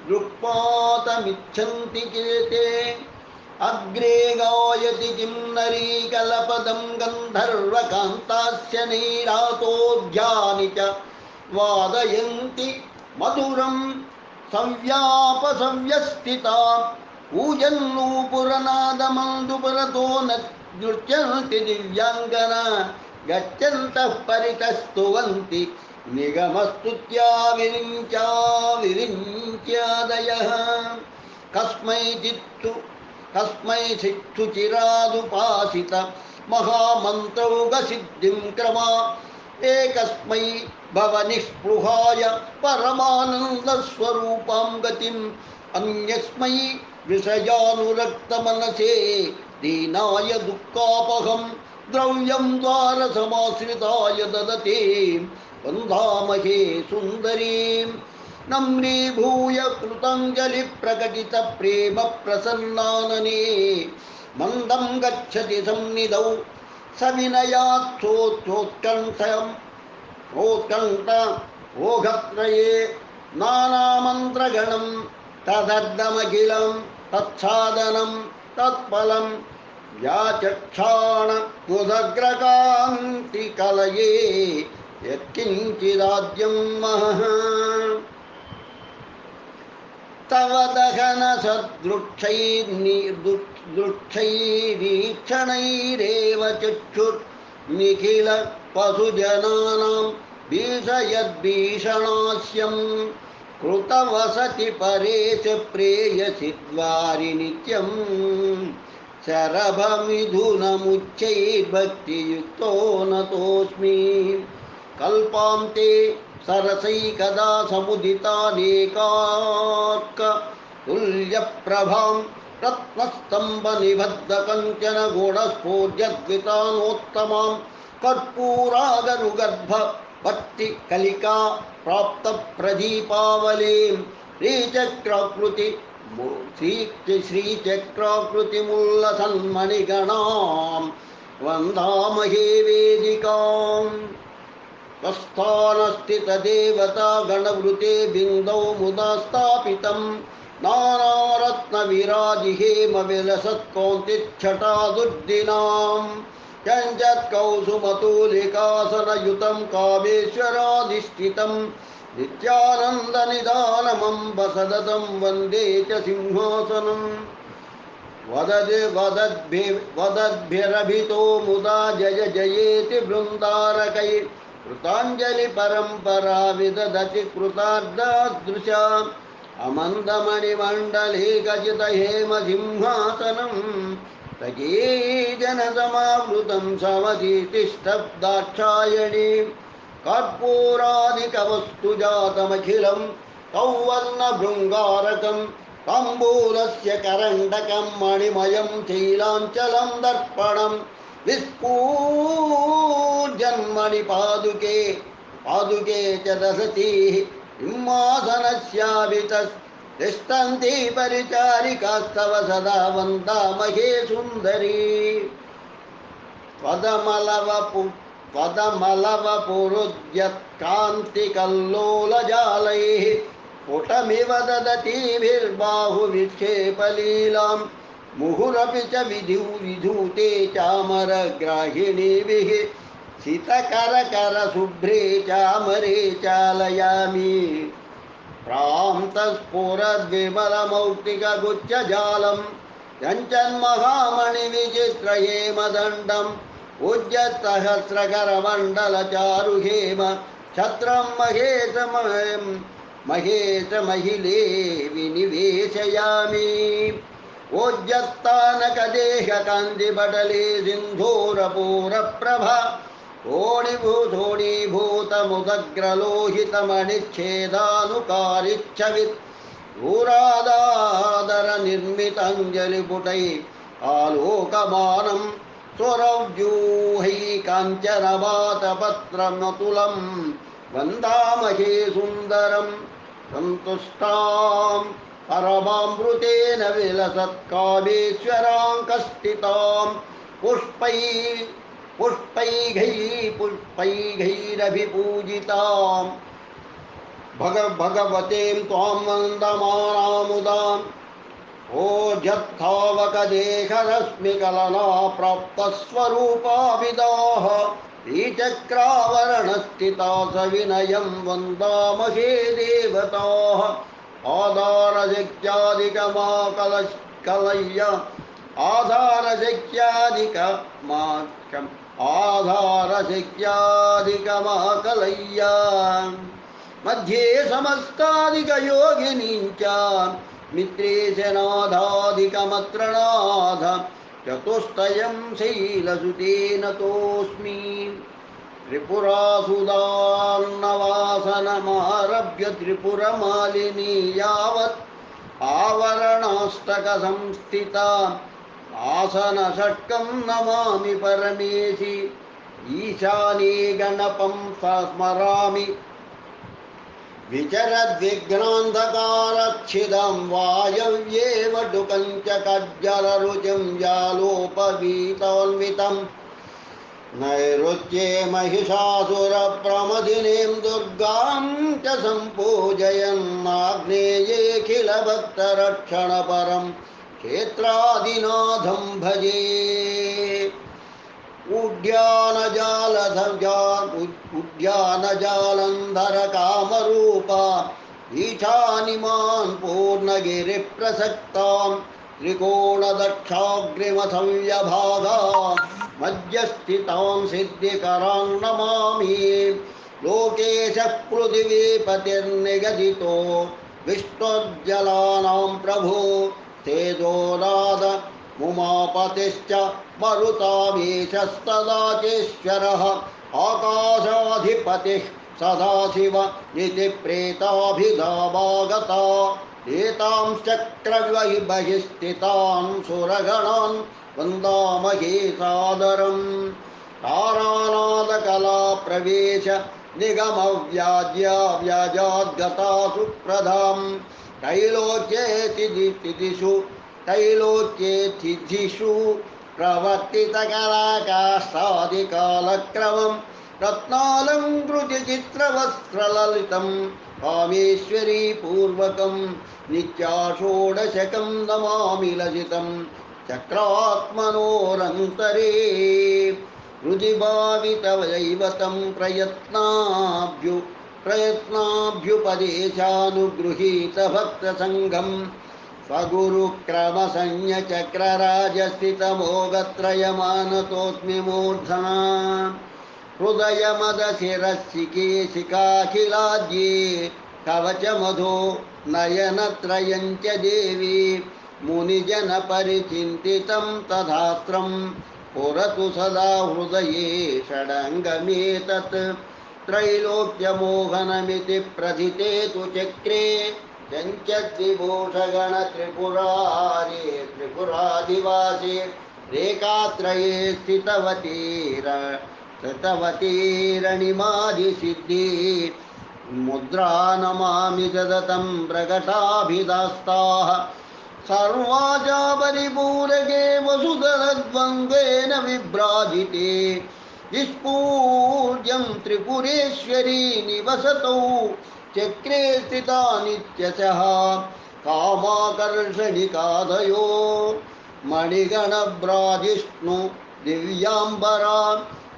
दृक्पातमिच्छन्ति केते अग्रे गायति किन्नरी कलपदं गन्धर्वकान्तास्य नैरातोद्यानि च वादयन्ति मधुरं सव्यापसव्यस्थिता पूजन्नूपुरनादमन्दुपरतो नृत्यन्ति दिव्याङ्गना गच्छन्तः परितस्तुवन्ति निगमस्तुत्या विरिञ्च्यादयः कस्मैचित्तु चिरादुपासित महामन्त्रौघसिद्धिं क्रमा एकस्मै भवनिस्पृहाय परमानन्दस्वरूपां गतिम् अन्यस्मै विषयानुरक्तमनसे दीनाय दुःखापहं द्रव्यं द्वारसमाश्रिताय ददते वन्दामहे सुन्दरीं नम्रीभूय कृताञ्जलिप्रकटितप्रेमप्रसन्नानने मन्दं गच्छति सन्निधौ सविनयाच्छोत्कण्ठोघत्रये नानामन्त्रगणं तदर्दमखिलं तत्साधनं तत्फलं याचक्षाण मुदग्रकान्तिकलये यत्किञ्चिदाद्यं महः तव दहनसदृक्षैरीक्षणैरेव चक्षुर्निखिल पशुजनानां भीषयद्भीषणास्यं कृतवसति परेश प्रेयसि द्वारि नित्यं शरभमिथुनमुच्चैर्भक्तियुक्तो नतोऽस्मि कल्पान्ते सरसैकदा समुदितानेकार्क तुल्यप्रभां रत्नस्तम्भनिबद्धकञ्चन गुणस्फोर्यद्वितानोत्तमां कर्पूरागनुगर्भ भक्तिकलिका प्राप्तप्रदीपावलीं श्रीचक्राकृतिमुल्लसन्मणिगणां वन्दामहे वेदिकाम् स्वस्थानस्थितदेवता गणवृते बिन्दौ मुदा स्थापितं नानारत्नविराजिहेमविलसत्कौन्तिच्छटादुर्दिनां चञ्चत्कौसुमतुलिकासनयुतं कामेश्वराधिष्ठितं नित्यानन्दनिदानमम्ब सततं वन्दे च सिंहासनम् वदद्भिरभितो मुदा जय जयेति बृन्दारकै कृताञ्जलि परम्परा विदधति कृतार्धादृशा अमन्दमणिमण्डले गजित हेमसिंहासनं तजीजनसमावृतं समधितिष्ठब्दाक्षायणी कर्पूरादिकवस्तुजातमखिलं कौवर्णभृङ्गारकं ताम्बूलस्य करण्डकं मणिमयं शीलाञ्चलं दर्पणं विस्फूर्जन्मणि पादुके च दशतीः सिंहासनस्याभितिष्ठन्ति परिचारिकास्तव सदा वन्दामहे सुन्दरी त्वदमलवपुरुद्यत्कान्तिकल्लोलजालैः पुटमिव ददतीभिर्बाहुविक्षेपलीलां मुहुरपि च विधूते चामरग्राहिणीभिः सितकरकरशुभ्रे चामरे चालयामि प्रान्तस्फुरद्विमलमौक्तिकगुच्छजालं चञ्चन्महामणिविचित्रहेमदण्डम् उज्जत्सहस्रकरमण्डलचारुहेम छत्रं महेशमहिले विनिवेशयामि ओज्जत्तानकदेहकान्तिपटले सिन्धूरपूरप्रभा ओणिभूतोणीभूतमुदग्रलोहितमणिच्छेदानुकारिच्छवित् दूरादादरनिर्मिताञ्जलिपुटैः आलोकमानं स्वरव्यूहै काञ्चनवातपत्रमतुलं वन्दामहे सुन्दरं सन्तुष्टां परमामृतेन विलसत्कामेश्वरां कस्थितां पुष्पैर्भिपूजितां भगवतीं त्वां वन्दमानामुदाम् ओजत्थावकदेहरश्मिकलना प्राप्तस्वरूपाभिदाः श्रीचक्रावरणस्थिता सविनयं वन्दामहे देवताः आधारशक्यादिकमाकलय्य मध्ये समस्तादिकयोगिनीं च मित्रेशनाधादिकमत्रनाथ चतुष्टयं शैलसुतेन तोऽस्मि त्रिपुरासुदान्नवासनमारभ्य त्रिपुरमालिनी यावत् आवरणाष्टकसंस्थिता आसनषट्कं नमामि परमेशि ईशाने गणपं स्मरामि विचरद्विघ्नान्धकारच्छिदं वायव्ये वटुकं च कज्जलरुचिं जालोपवीतोन्वितं नैऋत्ये महिषासुरप्रमथिनीं दुर्गां च सम्पूजयन्नाग्नेयेऽखिलभक्तरक्षणपरं क्षेत्रादिनाथं भजे उद्यानजालन्धरकामरूपा ईशानिमान् पूर्णगिरिप्रसक्तां त्रिकोणदक्षाग्रिमथव्यभागां मध्यस्थितां सिद्धिकरां नमामि लोकेशः पृथिवीपतिर्निगदितो विष्णुर्जलानां प्रभो तेजोनाद मुमापतिश्च मरुतामीशस्तदाचेश्वरः आकाशाधिपतिः सदाशिव इति प्रेताभिधावागता एतांश्चक्रविबहिस्थितान् सुरगणान् वन्दामहे सादरं तारानादकलाप्रवेश निगमव्याज्याव्याजाद्गता सुप्रधां त्रैलोक्येतिथिषु प्रवर्तितकलाकाशादिकालक्रमं रत्नालङ्कृतिचित्रवस्त्रललितं कामेश्वरी पूर्वकं नित्याषोडशकं नमामि ललितं चक्रात्मनोरन्तरे हृदिभावितवैवतं प्रयत्नाभ्युपदेशानुगृहीतभक्तसङ्घं स्वगुरुक्रमसंज्ञचक्रराजस्थितमोगत्रयमानतोऽस्मि मूर्धना हृदयमदशिरशिकेशिकाखिलाद्ये कवचमधो नयनत्रयं च देवी मुनिजनपरिचिन्तितं तथास्त्रं पुरतु सदा हृदये षडङ्गमेतत् त्रैलोक्यमोहनमिति प्रथिते तु चक्रे त्रिपुरादिवासे रेखात्रये स्थितवतीरणिमादिसिद्धि मुद्रा नमामि सततं प्रकटाभिदास्ताः सर्वाजा परिपूरके वसुधरद्वन्द्वेन विभ्राजिते विस्फूर्यं त्रिपुरेश्वरी निवसतौ चक्रे स्थिता नित्यशः कामाकर्षणिकादयो मणिगणभ्राजिष्णु दिव्यांबरा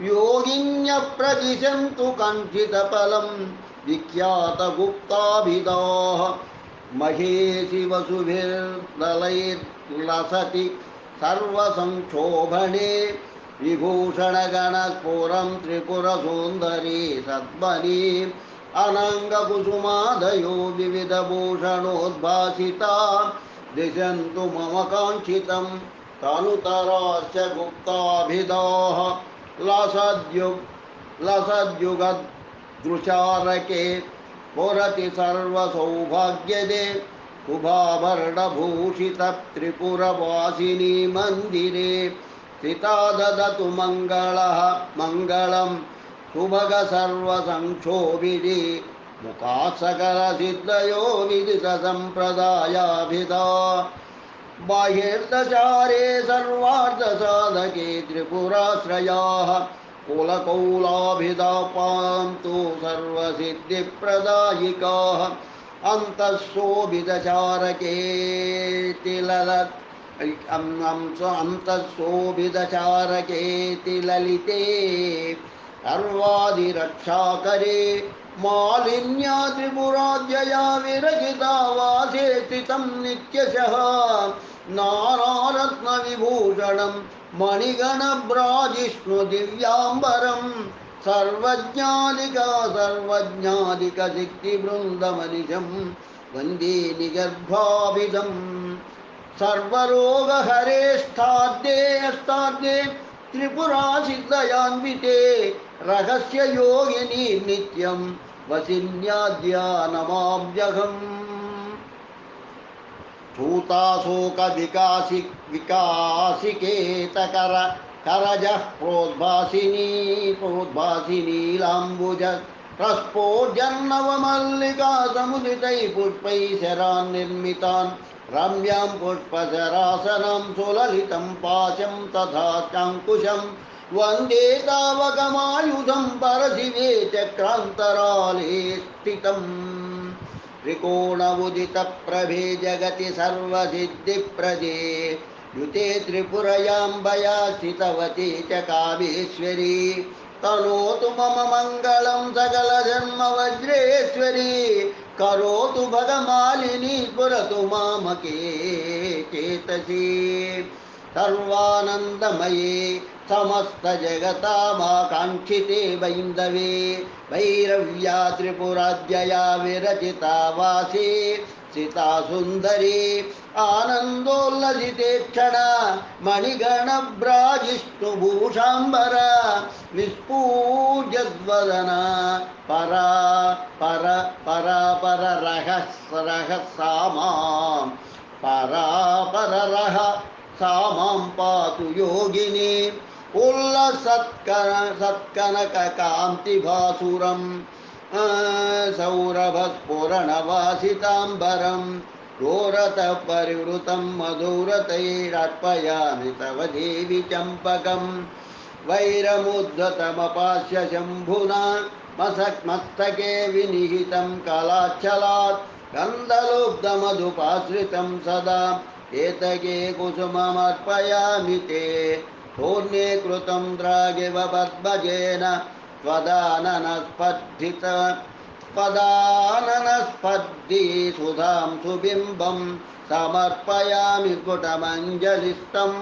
योगिन्यः प्रदिशन्तु कञ्चितफलं विख्यातगुप्ताभिदाः महेशि वसुभिर्दलैर्लसति सर्वसंक्षोभणे विभूषणगणस्फुरं त्रिपुरसुन्दरी सद्मनी अनङ्गकुसुमादयो विविधभूषणोद्भासिता दिशन्तु मम काङ्क्षितं तनुतराश्च गुप्ताभिदाः लसद्युगदृशारके पुरति सर्वसौभाग्यदे शुभाभरणभूषितत्रिपुरवासिनी मन्दिरे स्थिता ददतु मङ्गलं सुभग सर्वसंक्षोभिः मुखात् सकलसिद्धयो विदितसम्प्रदायाभिधा बाह्यर्धचारे सर्वार्धसाधके त्रिपुराश्रयाः कुलकौलाभिधा पान्तु सर्वसिद्धिप्रदायिकाः अन्तःशोभितचारके ललिते सर्वादिरक्षाकरे मालिन्या त्रिपुराद्यया विरचिता वासे स्थितं नित्यशः नानारत्नविभूषणं मणिगणभ्राजिष्णु दिव्यांबरं सर्वज्ञादिकसिद्धिवृन्दमनिजं वन्दे निगर्भाभिदं सर्वरोगहरेष्ठाद्ये त्रिपुरासिद्धयान्विते रहस्ययोगिनी नित्यं वसिन्याद्या नमाम्यहम् धूताशोकविकासिकेतकर करजः प्रोद्भासिनीलाम्बुज प्रस्फोटजन्नवमल्लिका समुदितैः पुष्पैः शरान् निर्मितान् रम्यां पुष्पशरासनं सुललितं पाशं तथा चाङ्कुशं वन्दे तावकमायुधं परशिवे चक्रान्तराले स्थितम् त्रिकोणमुदितप्रभे जगति सर्वसिद्धिप्रदे युते त्रिपुरयाम्बया स्थितवती च कामेश्वरी करोतु मम मङ्गलं सकलजन्मवज्रेश्वरी करोतु भगमालिनी स्फुरतु मामके चेतसि सर्वानन्दमये समस्तजगतामाकाङ्क्षिते वैन्दवे भैरव्या त्रिपुराद्यया विरचिता वासी सीता सुन्दरी आनन्दोल्लसिते क्षणा मणिगणभ्राजिष्णुभूषाम्बरा विस्फूर्जद्वदना परा पर पर पर रहसामां परा पर रह सामां पातु योगिनी उल्लसत्कनककान्तिभासुरं सौरभस्फुरणवासिताम्बरं घोरतः परिवृतं मधुरतैरर्पयामि तव देवि चम्पकं वैरमुद्धतमपास्य शम्भुना मस्तके विनिहितं कलाच्छलात् गन्धलुब्धमधुपाश्रितं सदा एतके कुसुममर्पयामि ते पूर्णे कृतं द्रागिव पद्मजेन त्वदाननस्पर्धि सुधां सुबिम्बं समर्पयामि स्फुटमञ्जलिस्तम्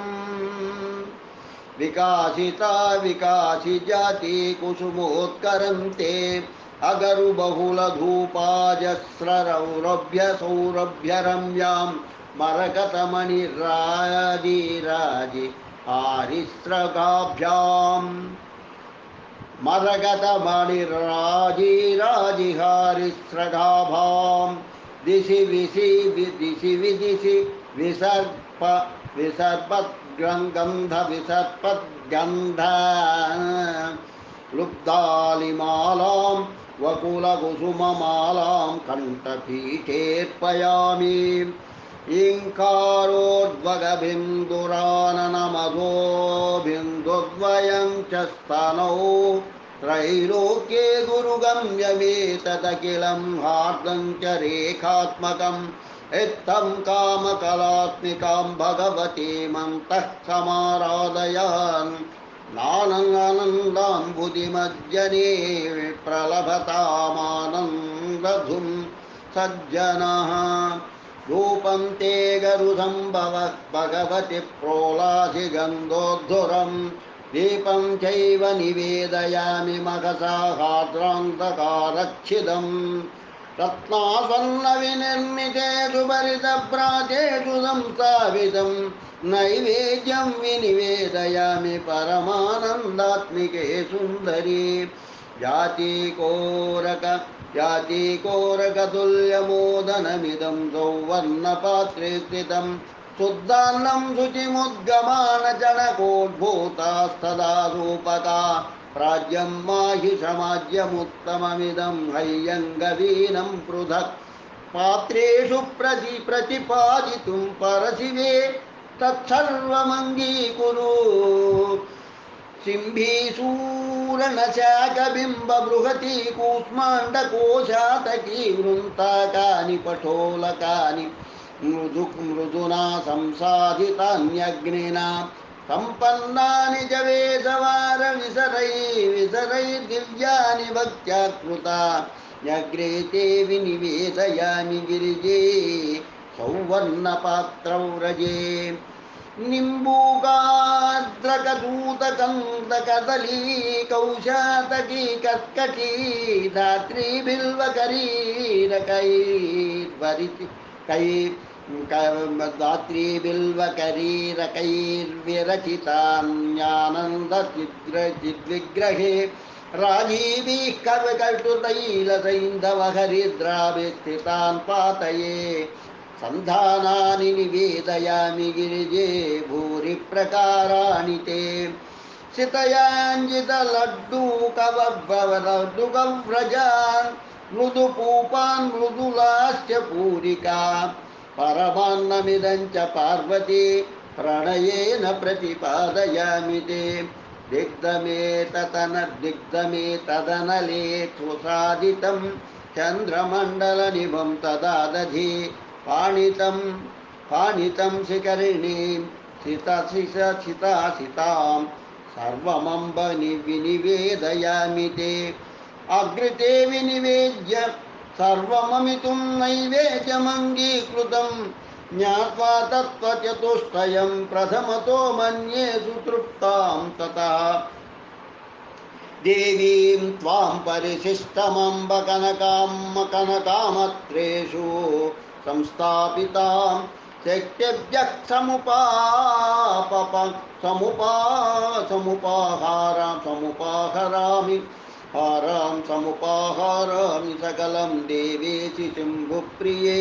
विकासिता विकासिजाति कुसुमोत्करं ते अगरुबहुलधूपाजस्ररौरभ्य सौरभ्यरम्यां मरकतमणिराजिराजि हारिस्रगाभ्याम् मरकतमणिराजिराजिहारिस्रगाभां दिशि विदिशि विसर्पद्गन्ध लुब्धालिमालां वकुलकुसुममालां कण्ठपीठेऽर्पयामि ईङ्कारोद्वगबिन्दुराननमधो बिन्दुद्वयं च स्तनौ त्रैलोक्ये गुरुगम्यमेतदखिलं हार्दं च रेखात्मकम् इत्थं कामकलात्मिकां भगवतीमन्तः समाराधयान् नानन्दम्बुधिमज्जने प्रलभतामानन्दधुं सज्जनः रूपं ते गरुसम्भवः भगवति प्रोलाधिगन्धोद्धुरम् दीपं चैव निवेदयामि मघसाहाद्रान्तकारच्छिदम् रत्नास्वर्णविनिर्मितेषु भरितभ्रातेषु संस्थापितं नैवेद्यं विनिवेदयामि परमानन्दात्मिके सुन्दरी जातीकोरकतुल्यमोदनमिदं सौवर्णपात्रे स्थितं शुद्धान्नं शुचिमुद्गमानजनकोद्भूतास्तदा रूपका प्राज्यं माहि समाज्यमुत्तममिदं हय्यङ्गवीनं पृथक् पात्रेषु प्रतिपादितुं परशिवे तत्सर्वमङ्गीकुरु सिंहीसूरणशाकबिम्बबृहती कूष्माण्डकोशातकी वृन्ताकानि पटोलकानि मृदुना संसाधितान्यग्निना सम्पन्नानि च वेदवारविसरैर्दिव्यानि भक्त्या कृता न्यग्रे ते विनिवेदयामि गिरिजे सौवर्णपात्रौ रजे निम्बूकाद्रकदूतकन्दकदली कौशातकी कर्कटी धात्री बिल्वकरीरकैर्वरिति दात्री बिल्वकरीरकैर्विरचितान्यानन्दचिद्विग्रहे राजीवीः कविकटुतैलसैन्धवहरिद्राभिः स्थितान् पातये सन्धानानि निवेदयामि गिरिजे भूरि प्रकाराणि ते सितयाञ्जितलड्डूकव्रजान् मृदुपूपान् मृदुलाश्च पूरिका परमान्नमिदं च पार्वती प्रणयेन प्रतिपादयामि ते दिग्धमेतदनले सुसादितं चन्द्रमण्डलनिभं तदा दधि पाणितं शिखरिणीं सितां सर्वमम्ब विनिवेदयामि ते अग्रिते विनिवेद्य सर्वममितुं नैवेद्यमङ्गीकृतं ज्ञात्वा तत्त्वचतुष्टयं प्रथमतो मन्ये सुतृप्तां तथा देवीं त्वां परिशिष्टमम्ब कनकामत्रेषु संस्थापितां शक्त्यभ्यः समुपाहरामि सकलं देवेशि शम्भुप्रिये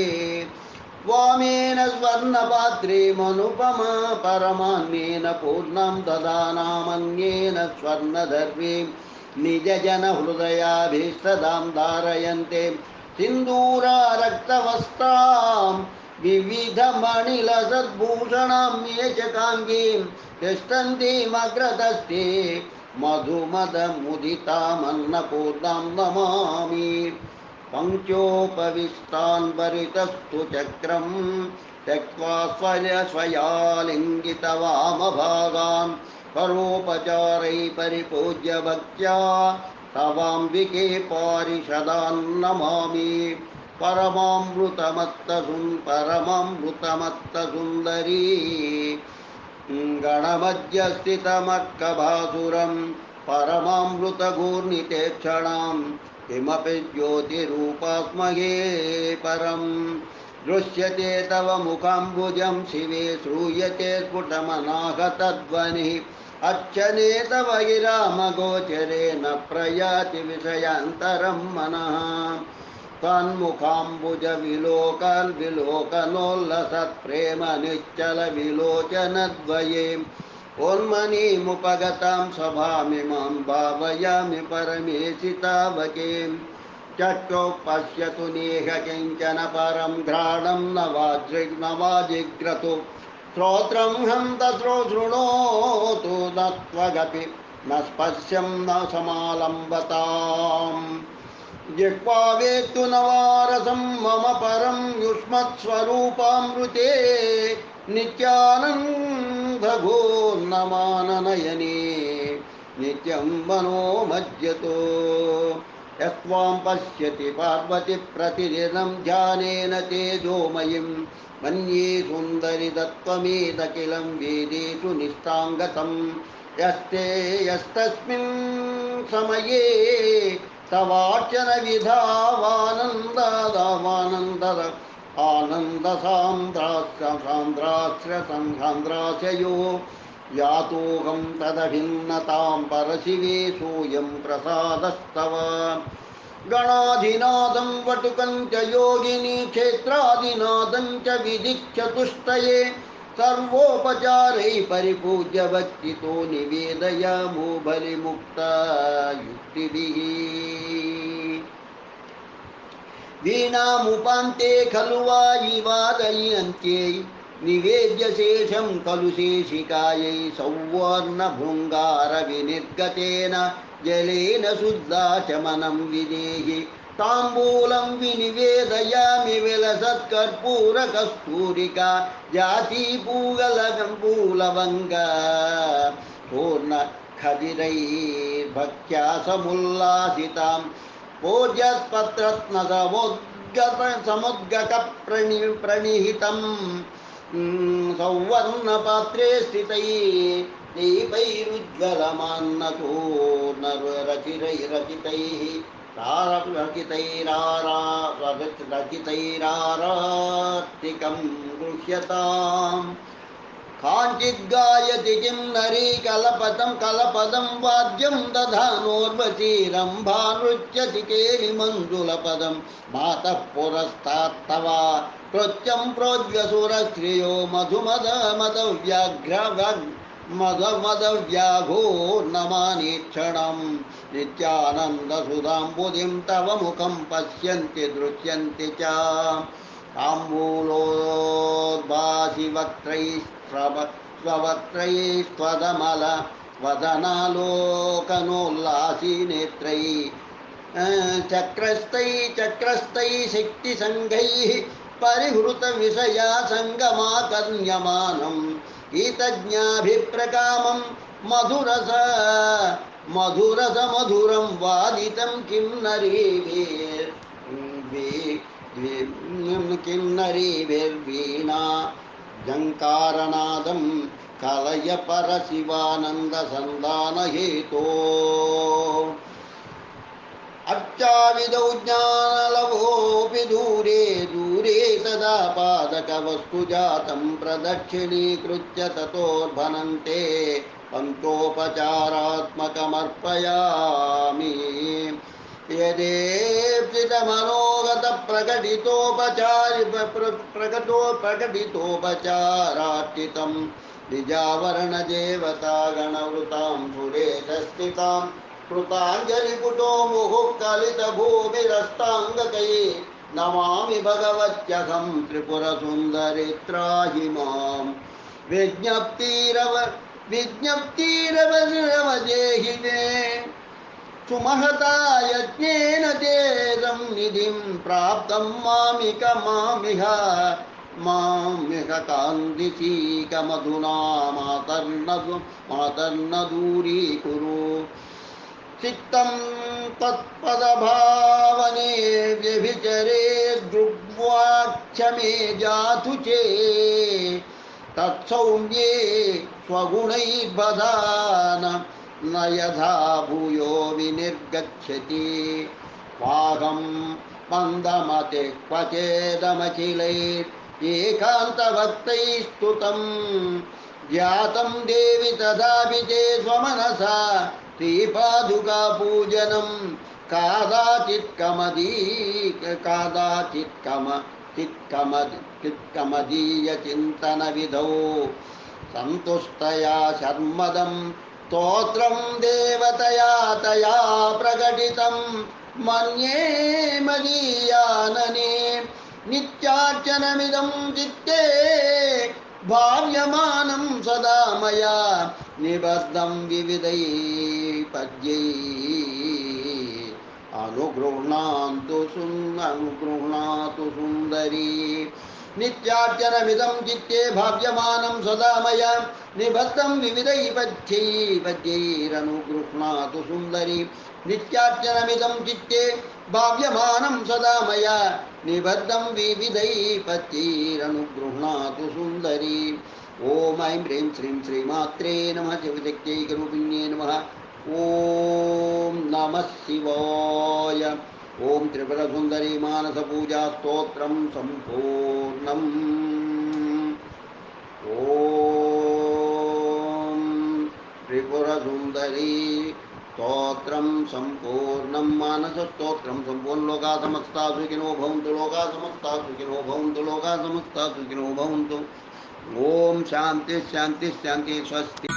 वामेन स्वर्णपात्रीमनुपमा परमान्येन पूर्णं ददानामन्येन स्वर्णदर्वीं निजजनहृदयाभीष्टदां धारयन्ते सिन्दूरारक्तवस्त्रां विविधमणिलसद्भूषणां मेचकाङ्गीं तिष्ठन्तीमग्रतस्थे मधुमदमुदितामन्नपूर्णां नमामि पङ्क्त्योपविष्टान् वरितस्तु चक्रं त्यक्त्वा स्वयालिङ्गितवामभागान् परोपचारै परिपूज्य भक्त्या तवाम्बिके पारिषदान् नमामि परमामृतमत्तसुन्दरी गणमध्यस्थितमर्कभासुरं परमामृतघूर्णितेक्षणां किमपि ज्योतिरूपास्महे परं दृश्यते तव मुखाम्बुजं शिवे श्रूयते स्फुटमनागतध्वनिः अच्छने तव गिरामगोचरेण प्रयाति विषयान्तरं मनः तन्मुखाम्बुजविलोकनोल्लसत्प्रेम निश्चलविलोचनद्वये उन्मनीमुपगतां सभामिमां भावयामि परमेशितावकीं चक्षुः पश्यतु नेह किञ्चन परं घ्राणं नवाजिग्रतु श्रोत्रं हन्त शृणोतु न त्वगपि न स्पर्शं न समालम्बताम् जिह्वा वेत्तु नवारसं मम परं युष्मत्स्वरूपामृते नित्यानन्दघोर्नमाननयने नित्यं मनोमज्जतो यस्त्वां पश्यति पार्वती प्रतिदिनं ध्यानेन तेजोमयीं मन्ये सुन्दरि तत्त्वमेदखिलं वेदेषु निष्ठाङ्गतं यस्ते यस्तस्मिन् समये तवार्चन विधावानन्ददावानन्दद आनन्दसान्द्रास्ययो यातोऽहं तदभिन्नतां परशिवे सोऽयं प्रसादस्तव गणाधिनादं वटुकं च योगिनी क्षेत्रादिनादं च विधिचतुष्टये सर्वोपचारैः परिपूज्य भक्तितो निवेदयामो बलिमुक्तयुक्तिभिः वीणामुपान्ते खलु वायिवादयन्त्यै निवेद्य शेषं खलु शेषिकायै सौवर्णभृङ्गारविनिर्गतेन जलेन शुद्धाचमनं विदेहि ताम्बूलं विनिवेदयामि विलसत्कर्पूरकस्तूरिका जातीपूगलवङ्ग पूर्णखदिरैर्भक्त्या समुल्लासितां भोज्यपत्रत्नसमुद्गतप्रणिहितं सौवर्णपात्रे स्थितैः दीपैरुज्ज्वलमान्नतो रचितैरारात्तिकं गृह्यताम् काञ्चिद्गायति किं नरी कलपदं वाद्यं दधानोर्वशीरम्भा नृत्यति केलिमण्डुलपदं मातः पुरस्तात्तव कृत्यं प्रोज्वसुरश्रियो मधुमदव्याघोर्नमानीक्षणं नित्यानन्दसुधाम्बुधिं तव मुखं पश्यन्ति दृश्यन्ति च ताम्बूलोद्भासि वक्त्रैस्त्वदमल वदनालोकनोल्लासी नेत्रैः चक्रस्थैः शक्तिसङ्घैः परिहृतविषया सङ्गमाकर्ण्यमानं गीतज्ञाभिप्रकामं मधुरं वादितं किं नरीभिर्वीणा जङ्कारनादं कलय परशिवानन्दसन्धानहेतो अर्चाविदौ ज्ञानलवोऽपि दूरे तदा पादकवस्तुजातं प्रदक्षिणीकृत्य ततोर्भनन्ते पञ्चोपचारात्मकमर्पयामि प्रकटितोपचारार्चितं निजावरणदेवतागणवृतां सुरेशस्थितां कृताञ्जलिपुटो मुहुः कलितभूमिरस्ताङ्गकये नमामि भगवत्यहं त्रिपुरसुन्दरि त्राहि मां विज्ञप्तिरवदेहि मे सुमहता यज्ञेन तेदं निधिं प्राप्तं मामिह कान्दिसीकमधुना मातर्न दूरीकुरु चित्तं तत्पदभावने व्यभिचरे दृग्वाक्षमे जातु चे तत्सौम्ये स्वगुणैर्बधान न यथा भूयो विनिर्गच्छति वाहं मन्दमते क्वचेदमखिलैरेकान्तभक्तैः स्तुतं ज्ञातं देवि तथापि ते स्वमनसा श्रीपादुकापूजनं कादाचित्कमदीयचिन्तनविधौ सन्तुष्टया शर्मदं स्तोत्रं देवतया तया प्रकटितं मन्ये मदीयानने नित्यार्चनमिदं चित्ते भाव्यमानं सदा मया निबद्धं विविधैः पद्यैः अनुगृह्णातु सुन्दरी नित्यार्चनमिदं चित्ते भाव्यमानं सदा मया निबद्धं विविधैः पद्यैरनुगृह्णातु सुन्दरी नित्यार्चनमिदं चित्ते भाव्यमानं सदा मया निबद्धं विविधैः पद्यैरनुगृह्णातु सुन्दरी ओम ऐं ह्रीं श्रीं श्रीमात्रे नमः शिवशक्त्यैकरूपिण्ये नमः ओम नमः शिवाय ओम त्रिपुरसुन्दरी मानसपूजास्तोत्रं सम्पूर्णम् ओम त्रिपुरसुन्दरी स्तोत्रं सम्पूर्णं मानसस्तोत्रं सम्पूर्ण लोका समस्ता सुखिनो भवन्तु लोका समस्ता सुखिनो भवन्तु लोका समस्ता सुखिनो भवन्तु ओम शांति शांति शांति स्वस्ति।